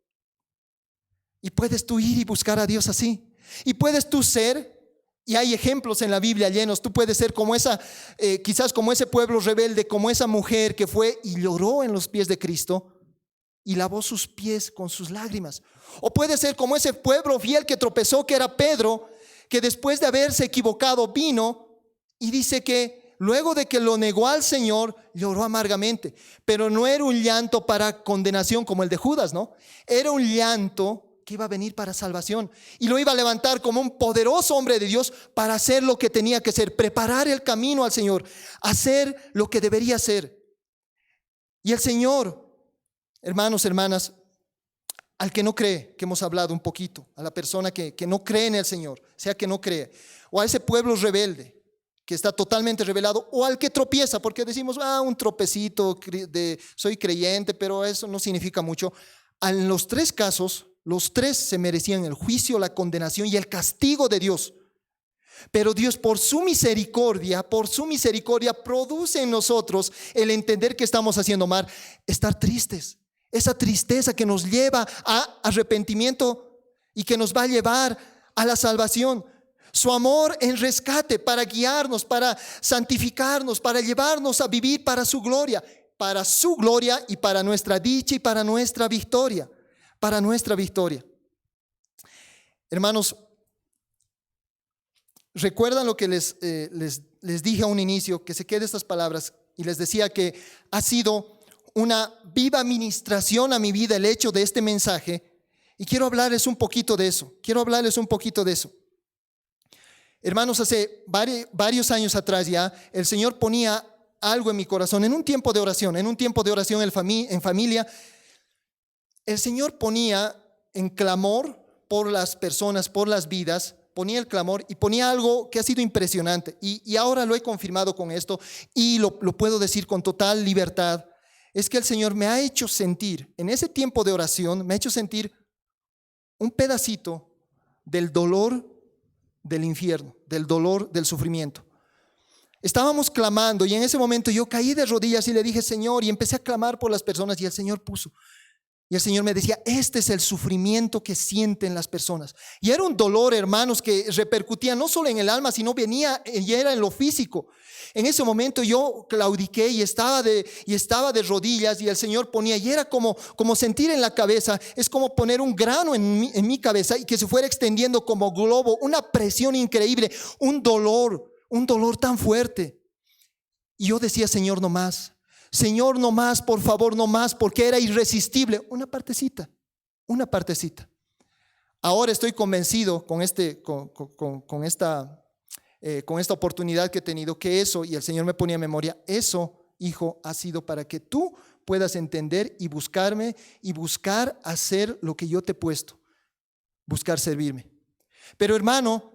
Y puedes tú ir y buscar a Dios así, y puedes tú ser, y hay ejemplos en la Biblia llenos, tú puedes ser como quizás como ese pueblo rebelde, como esa mujer que fue y lloró en los pies de Cristo y lavó sus pies con sus lágrimas. O puede ser como ese pueblo fiel que tropezó, que era Pedro, que después de haberse equivocado vino y dice que luego de que lo negó al Señor, lloró amargamente. Pero no era un llanto para condenación como el de Judas, ¿no? Era un llanto que iba a venir para salvación, y lo iba a levantar como un poderoso hombre de Dios para hacer lo que tenía que hacer, preparar el camino al Señor, hacer lo que debería hacer. Y el Señor, hermanos, hermanas, al que no cree, que hemos hablado un poquito, a la persona que no cree en el Señor, sea que no cree, o a ese pueblo rebelde que está totalmente rebelado, o al que tropieza, porque decimos, un tropecito, soy creyente, pero eso no significa mucho. En los 3 casos, los 3 se merecían el juicio, la condenación y el castigo de Dios. Pero Dios, por su misericordia, produce en nosotros el entender que estamos haciendo mal, estar tristes. Esa tristeza que nos lleva a arrepentimiento y que nos va a llevar a la salvación. Su amor en rescate para guiarnos, para santificarnos, para llevarnos a vivir para su gloria y para nuestra dicha y para nuestra victoria. Para nuestra victoria. Hermanos, recuerdan lo que les dije a un inicio, que se queden estas palabras, y les decía que ha sido una viva administración a mi vida el hecho de este mensaje, y quiero hablarles un poquito de eso. Hermanos, hace varios años atrás ya, el Señor ponía algo en mi corazón, en un tiempo de oración en familia. El Señor ponía en clamor por las personas, por las vidas, ponía el clamor y ponía algo que ha sido impresionante, y ahora lo he confirmado con esto y lo puedo decir con total libertad. Es que el Señor me ha hecho sentir, en ese tiempo de oración, me ha hecho sentir un pedacito del dolor del infierno, del dolor del sufrimiento. Estábamos clamando y en ese momento yo caí de rodillas y le dije: Señor, y empecé a clamar por las personas, y el Señor puso. Y el Señor me decía: este es el sufrimiento que sienten las personas. Y era un dolor, hermanos, que repercutía no solo en el alma, sino venía y era en lo físico. En ese momento yo claudiqué y estaba de rodillas, y el Señor ponía, y era como sentir en la cabeza, es como poner un grano en mi cabeza y que se fuera extendiendo como globo, una presión increíble, un dolor tan fuerte. Y yo decía: Señor, no más. Señor, no más, por favor, no más, porque era irresistible. Una partecita. Ahora estoy convencido con esta oportunidad que he tenido, que eso, y el Señor me ponía en memoria, eso, hijo, ha sido para que tú puedas entender y buscarme y buscar hacer lo que yo te he puesto, buscar servirme. Pero hermano,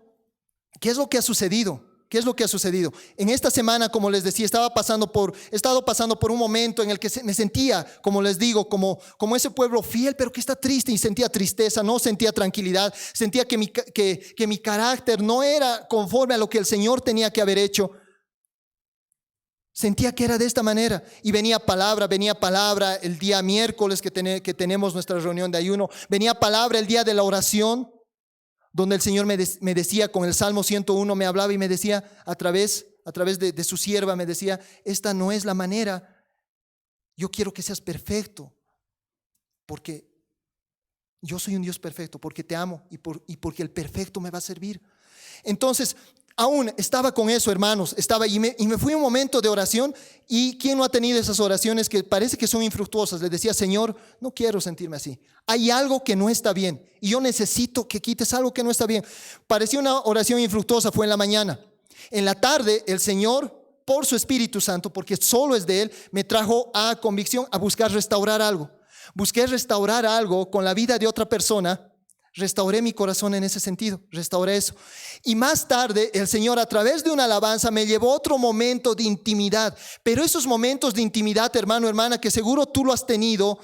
¿Qué es lo que ha sucedido? ¿Qué es lo que ha sucedido? En esta semana, como les decía, he estado pasando por un momento en el que me sentía, como les digo, como ese pueblo fiel, pero que está triste, y sentía tristeza, no sentía tranquilidad, sentía que mi carácter no era conforme a lo que el Señor tenía que haber hecho. Sentía que era de esta manera, y venía palabra el día miércoles que tenemos nuestra reunión de ayuno, venía palabra el día de la oración, donde el Señor me decía con el Salmo 101, me hablaba y me decía a través de su sierva, me decía: esta no es la manera, yo quiero que seas perfecto, porque yo soy un Dios perfecto, porque te amo y porque el perfecto me va a servir. Entonces, aún estaba con eso, hermanos, y me fui a un momento de oración. ¿Y quién no ha tenido esas oraciones que parece que son infructuosas? Le decía: Señor, no quiero sentirme así, hay algo que no está bien y yo necesito que quites algo que no está bien. Parecía una oración infructuosa, fue en la mañana. En la tarde el Señor, por su Espíritu Santo, porque solo es de Él, me trajo a convicción a buscar restaurar algo. Busqué restaurar algo con la vida de otra persona. Restauré mi corazón en ese sentido, restauré eso. Y más tarde el Señor, a través de una alabanza, me llevó a otro momento de intimidad. Pero esos momentos de intimidad, hermano, hermana, que seguro tú lo has tenido,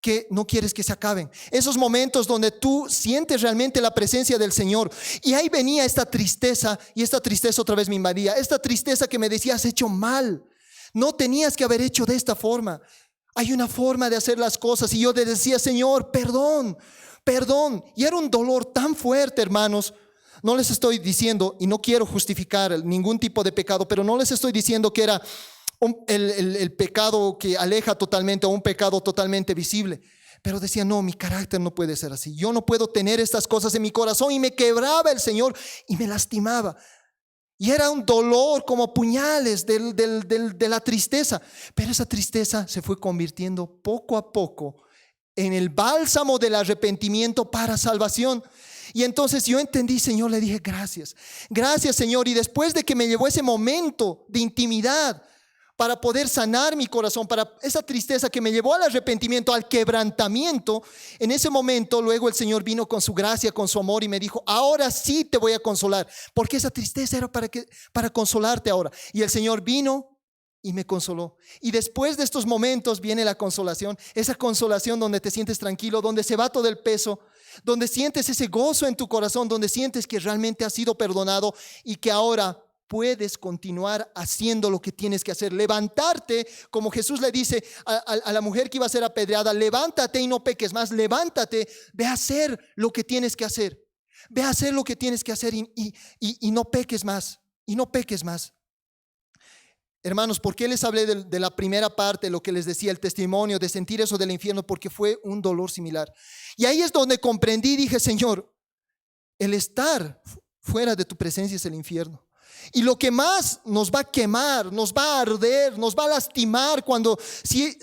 que no quieres que se acaben. Esos momentos donde tú sientes realmente la presencia del Señor. Y ahí venía esta tristeza, y esta tristeza otra vez me invadía. Esta tristeza que me decía: has hecho mal, no tenías que haber hecho de esta forma. Hay una forma de hacer las cosas. Y yo le decía: Señor, perdón. Y era un dolor tan fuerte, hermanos. No les estoy diciendo, y no quiero justificar ningún tipo de pecado, pero no les estoy diciendo que era el pecado que aleja totalmente, o un pecado totalmente visible. Pero decía: no, mi carácter no puede ser así. Yo no puedo tener estas cosas en mi corazón. Y me quebraba el Señor y me lastimaba. Y era un dolor como puñales de la tristeza. Pero esa tristeza se fue convirtiendo poco a poco en el bálsamo del arrepentimiento para salvación. Y entonces yo entendí, Señor, le dije: gracias Señor. Y después de que me llevó ese momento de intimidad para poder sanar mi corazón, para esa tristeza que me llevó al arrepentimiento, al quebrantamiento, en ese momento luego el Señor vino con su gracia, con su amor, y me dijo: ahora sí te voy a consolar, porque esa tristeza era para consolarte ahora. Y el Señor vino y me consoló. Y después de estos momentos viene la consolación, esa consolación donde te sientes tranquilo, donde se va todo el peso, donde sientes ese gozo en tu corazón, donde sientes que realmente has sido perdonado y que ahora puedes continuar haciendo lo que tienes que hacer. Levantarte, como Jesús le dice a la mujer que iba a ser apedreada: levántate y no peques más. Levántate, ve a hacer lo que tienes que hacer. Ve a hacer lo que tienes que hacer y no peques más. Y no peques más. Hermanos, ¿por qué les hablé de la primera parte, lo que les decía, el testimonio de sentir eso del infierno? Porque fue un dolor similar. Y ahí es donde comprendí, dije: Señor, el estar fuera de tu presencia es el infierno. Y lo que más nos va a quemar, nos va a arder, nos va a lastimar cuando si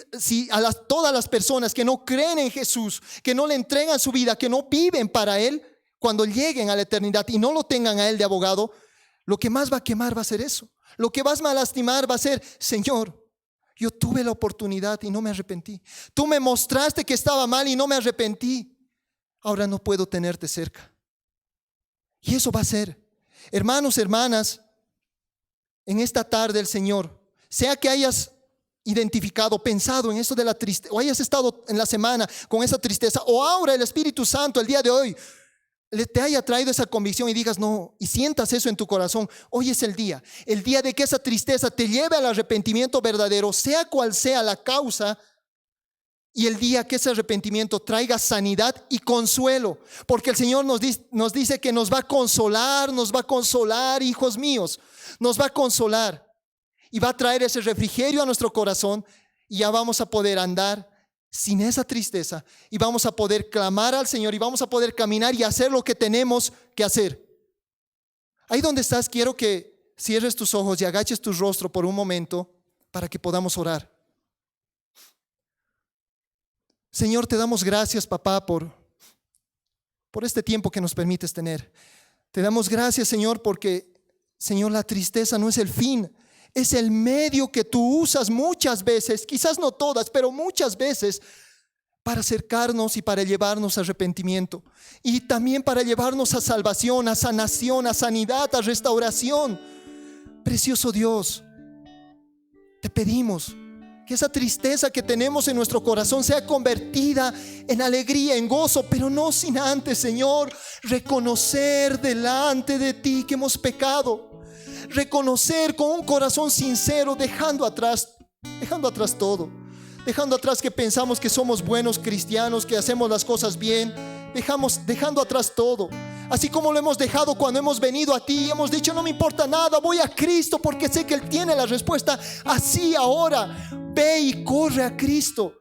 todas las personas que no creen en Jesús, que no le entregan su vida, que no viven para Él, cuando lleguen a la eternidad y no lo tengan a Él de abogado, lo que más va a quemar va a ser eso. Lo que vas a lastimar va a ser: Señor, yo tuve la oportunidad y no me arrepentí. Tú me mostraste que estaba mal y no me arrepentí. Ahora no puedo tenerte cerca. Y eso va a ser, hermanos, hermanas, en esta tarde el Señor, sea que hayas identificado, pensado en eso de la tristeza, o hayas estado en la semana con esa tristeza, o ahora el Espíritu Santo el día de hoy te haya traído esa convicción y digas: no, y sientas eso en tu corazón. Hoy es el día de que esa tristeza te lleve al arrepentimiento verdadero, sea cual sea la causa, y el día que ese arrepentimiento traiga sanidad y consuelo, porque el Señor nos dice que nos va a consolar, hijos míos, nos va a consolar y va a traer ese refrigerio a nuestro corazón, y ya vamos a poder andar sin esa tristeza, y vamos a poder clamar al Señor, y vamos a poder caminar y hacer lo que tenemos que hacer. Ahí donde estás, quiero que cierres tus ojos y agaches tu rostro por un momento para que podamos orar. Señor, te damos gracias, papá, por este tiempo que nos permites tener. Te damos gracias, Señor, porque, Señor, la tristeza no es el fin, es el medio que tú usas muchas veces, quizás no todas, pero muchas veces, para acercarnos y para llevarnos a arrepentimiento. Y también para llevarnos a salvación, a sanación, a sanidad, a restauración. Precioso Dios, te pedimos que esa tristeza que tenemos en nuestro corazón sea convertida en alegría, en gozo, pero no sin antes, Señor, reconocer delante de ti que hemos pecado. Reconocer con un corazón sincero, dejando atrás todo. Dejando atrás que pensamos que somos buenos cristianos, que hacemos las cosas bien. Dejando atrás todo. Así como lo hemos dejado cuando hemos venido a ti y hemos dicho: no me importa nada, voy a Cristo porque sé que Él tiene la respuesta. Así ahora, ve y corre a Cristo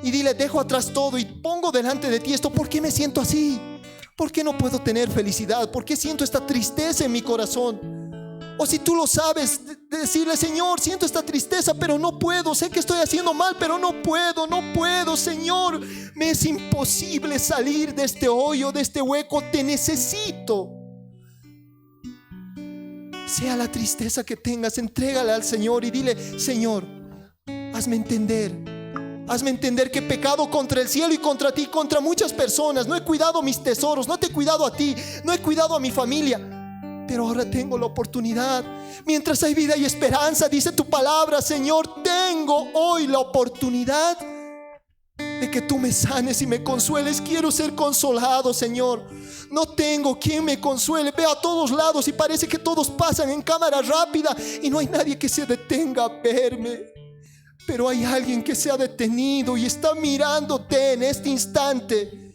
y dile: dejo atrás todo y pongo delante de ti esto. ¿Por qué me siento así? ¿Por qué no puedo tener felicidad? ¿Por qué siento esta tristeza en mi corazón? O si tú lo sabes, decirle: Señor, siento esta tristeza, pero no puedo. Sé que estoy haciendo mal, pero no puedo, Señor. Me es imposible salir de este hoyo, de este hueco. Te necesito. Sea la tristeza que tengas, entrégala al Señor y dile: Señor, hazme entender que he pecado contra el cielo y contra ti, contra muchas personas. No he cuidado mis tesoros, no te he cuidado a ti, no he cuidado a mi familia. Pero ahora tengo la oportunidad. Mientras hay vida y esperanza, dice tu palabra, Señor, tengo hoy la oportunidad de que tú me sanes y me consueles. Quiero ser consolado, Señor. No tengo quien me consuele. Veo a todos lados y parece que todos pasan en cámara rápida y no hay nadie que se detenga a verme. Pero hay alguien que se ha detenido y está mirándote en este instante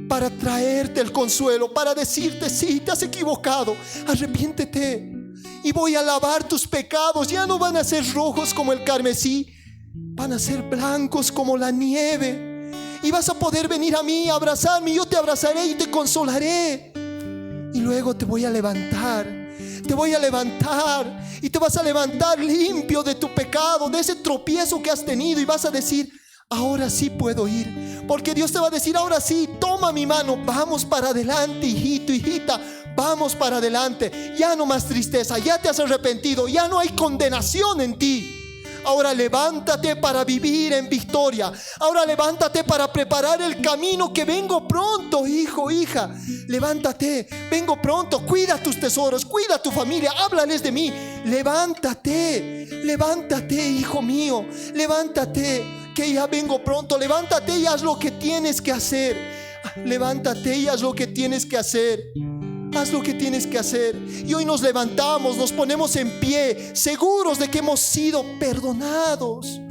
para traerte el consuelo, para decirte: sí, te has equivocado, arrepiéntete y voy a lavar tus pecados. Ya no van a ser rojos como el carmesí, van a ser blancos como la nieve. Y vas a poder venir a mí, abrazarme, y yo te abrazaré y te consolaré. Y luego te voy a levantar y te vas a levantar limpio de tu pecado, de ese tropiezo que has tenido, y vas a decir: ahora sí puedo ir. Porque Dios te va a decir: ahora sí, toma mi mano, vamos para adelante, hijito, hijita, vamos para adelante. Ya no más tristeza, ya te has arrepentido, ya no hay condenación en ti. Ahora levántate para vivir en victoria. Ahora levántate para preparar el camino, que vengo pronto, hijo, hija. Levántate, vengo pronto. Cuida tus tesoros, cuida tu familia, háblales de mí. Levántate, hijo mío, levántate, que ya vengo pronto. Levántate y haz lo que tienes que hacer. Levántate y haz lo que tienes que hacer. Haz lo que tienes que hacer. Y hoy nos levantamos, nos ponemos en pie, seguros de que hemos sido perdonados,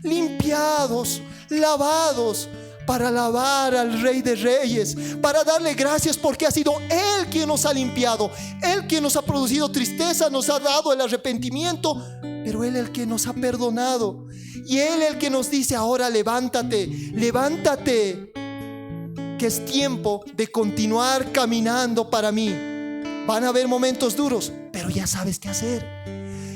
limpiados, lavados, para alabar al Rey de Reyes, para darle gracias porque ha sido Él quien nos ha limpiado, Él quien nos ha producido tristeza, nos ha dado el arrepentimiento, pero Él el que nos ha perdonado. Y Él el que nos dice: ahora levántate, que es tiempo de continuar caminando para mí. Van a haber momentos duros, pero ya sabes qué hacer.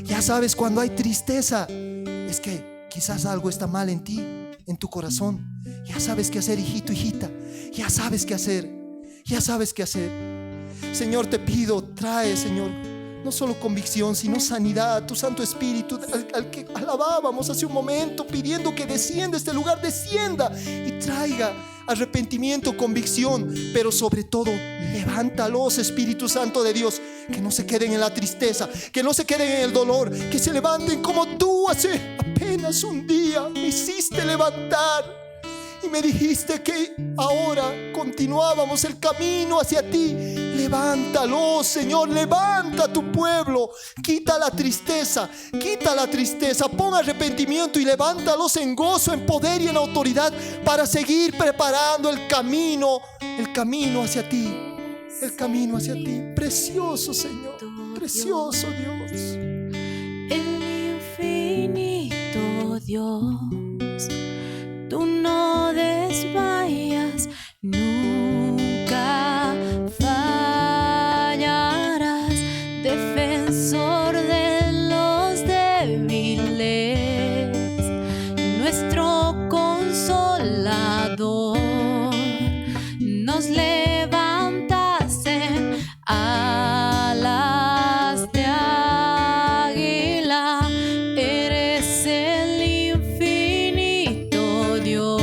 Ya sabes cuando hay tristeza, es que quizás algo está mal en ti, en tu corazón. Ya sabes qué hacer, hijito, hijita. Ya sabes qué hacer. Señor, te pido, trae, Señor, no solo convicción, sino sanidad, tu Santo Espíritu, al que alabábamos hace un momento, pidiendo que descienda este lugar, descienda y traiga arrepentimiento, convicción, pero sobre todo levántalos, Espíritu Santo de Dios, que no se queden en la tristeza, que no se queden en el dolor, que se levanten como tú hace apenas un día me hiciste levantar y me dijiste que ahora continuábamos el camino hacia ti. Levántalos, Señor, levanta a tu pueblo, quita la tristeza, pon arrepentimiento y levántalos en gozo, en poder y en autoridad para seguir preparando el camino hacia ti, precioso Señor, precioso Dios. El infinito Dios, tú no desmayas, nunca fallarás, defensor de los débiles, nuestro consolador, nos levantas en alas de águila, eres el infinito Dios.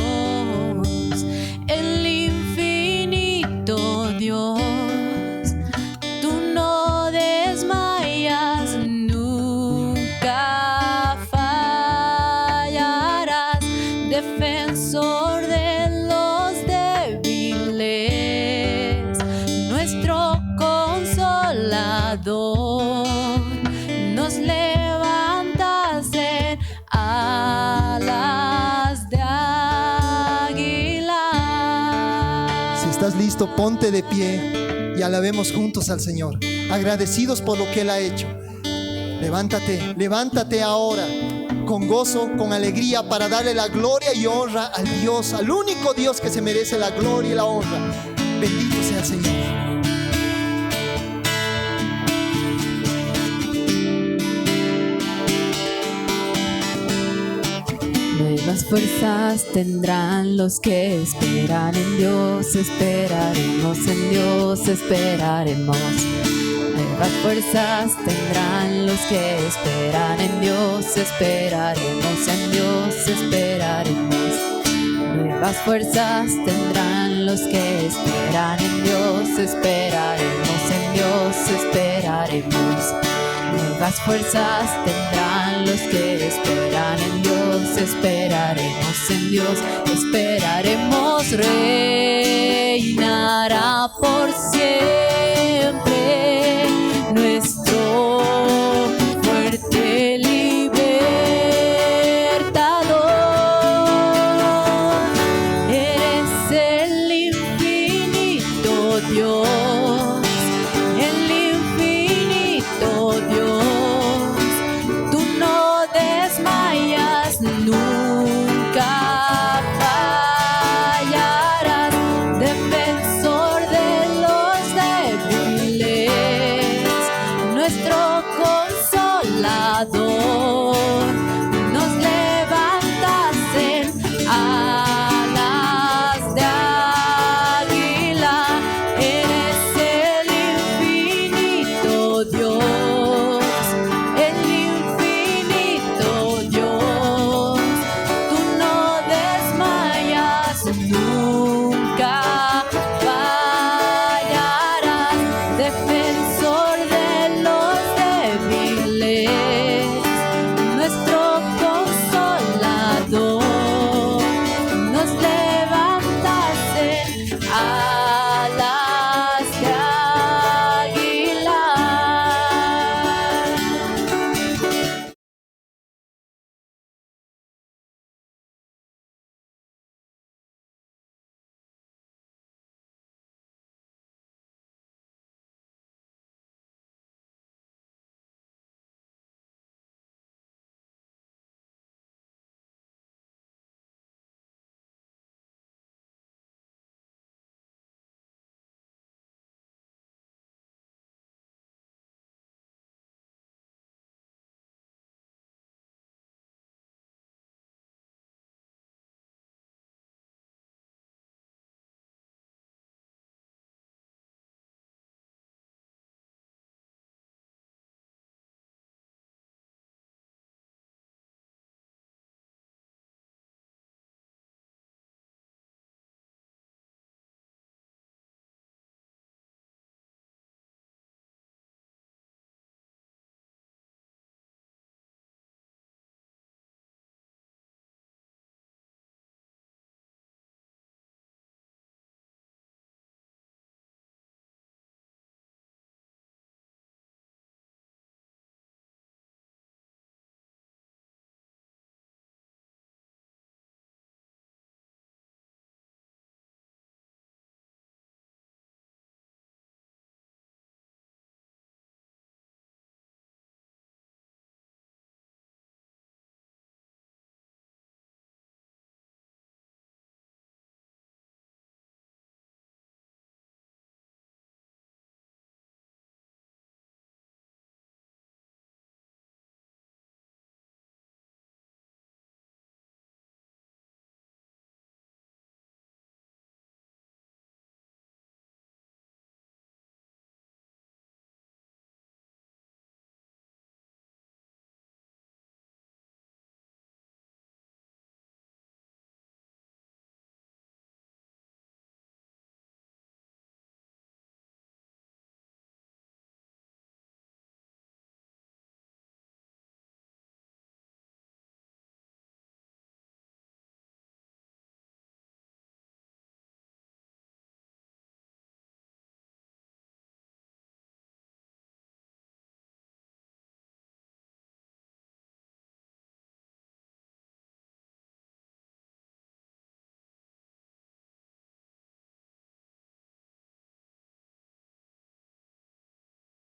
defensor de los débiles, nuestro consolador, nos levantas en alas de águila. Si estás listo, ponte de pie y alabemos juntos al Señor, agradecidos por lo que Él ha hecho. Levántate, levántate ahora, con gozo, con alegría, para darle la gloria y honra al Dios, al único Dios que se merece la gloria y la honra. Bendito sea el Señor. Nuevas fuerzas tendrán los que esperan en Dios, esperaremos en Dios, esperaremos. Nuevas fuerzas tendrán los que esperan en Dios, esperaremos en Dios, esperaremos. Nuevas fuerzas tendrán los que esperan en Dios, esperaremos en Dios, esperaremos. Nuevas fuerzas tendrán los que esperan en Dios, esperaremos en Dios, esperaremos. Reinará por siempre nuestro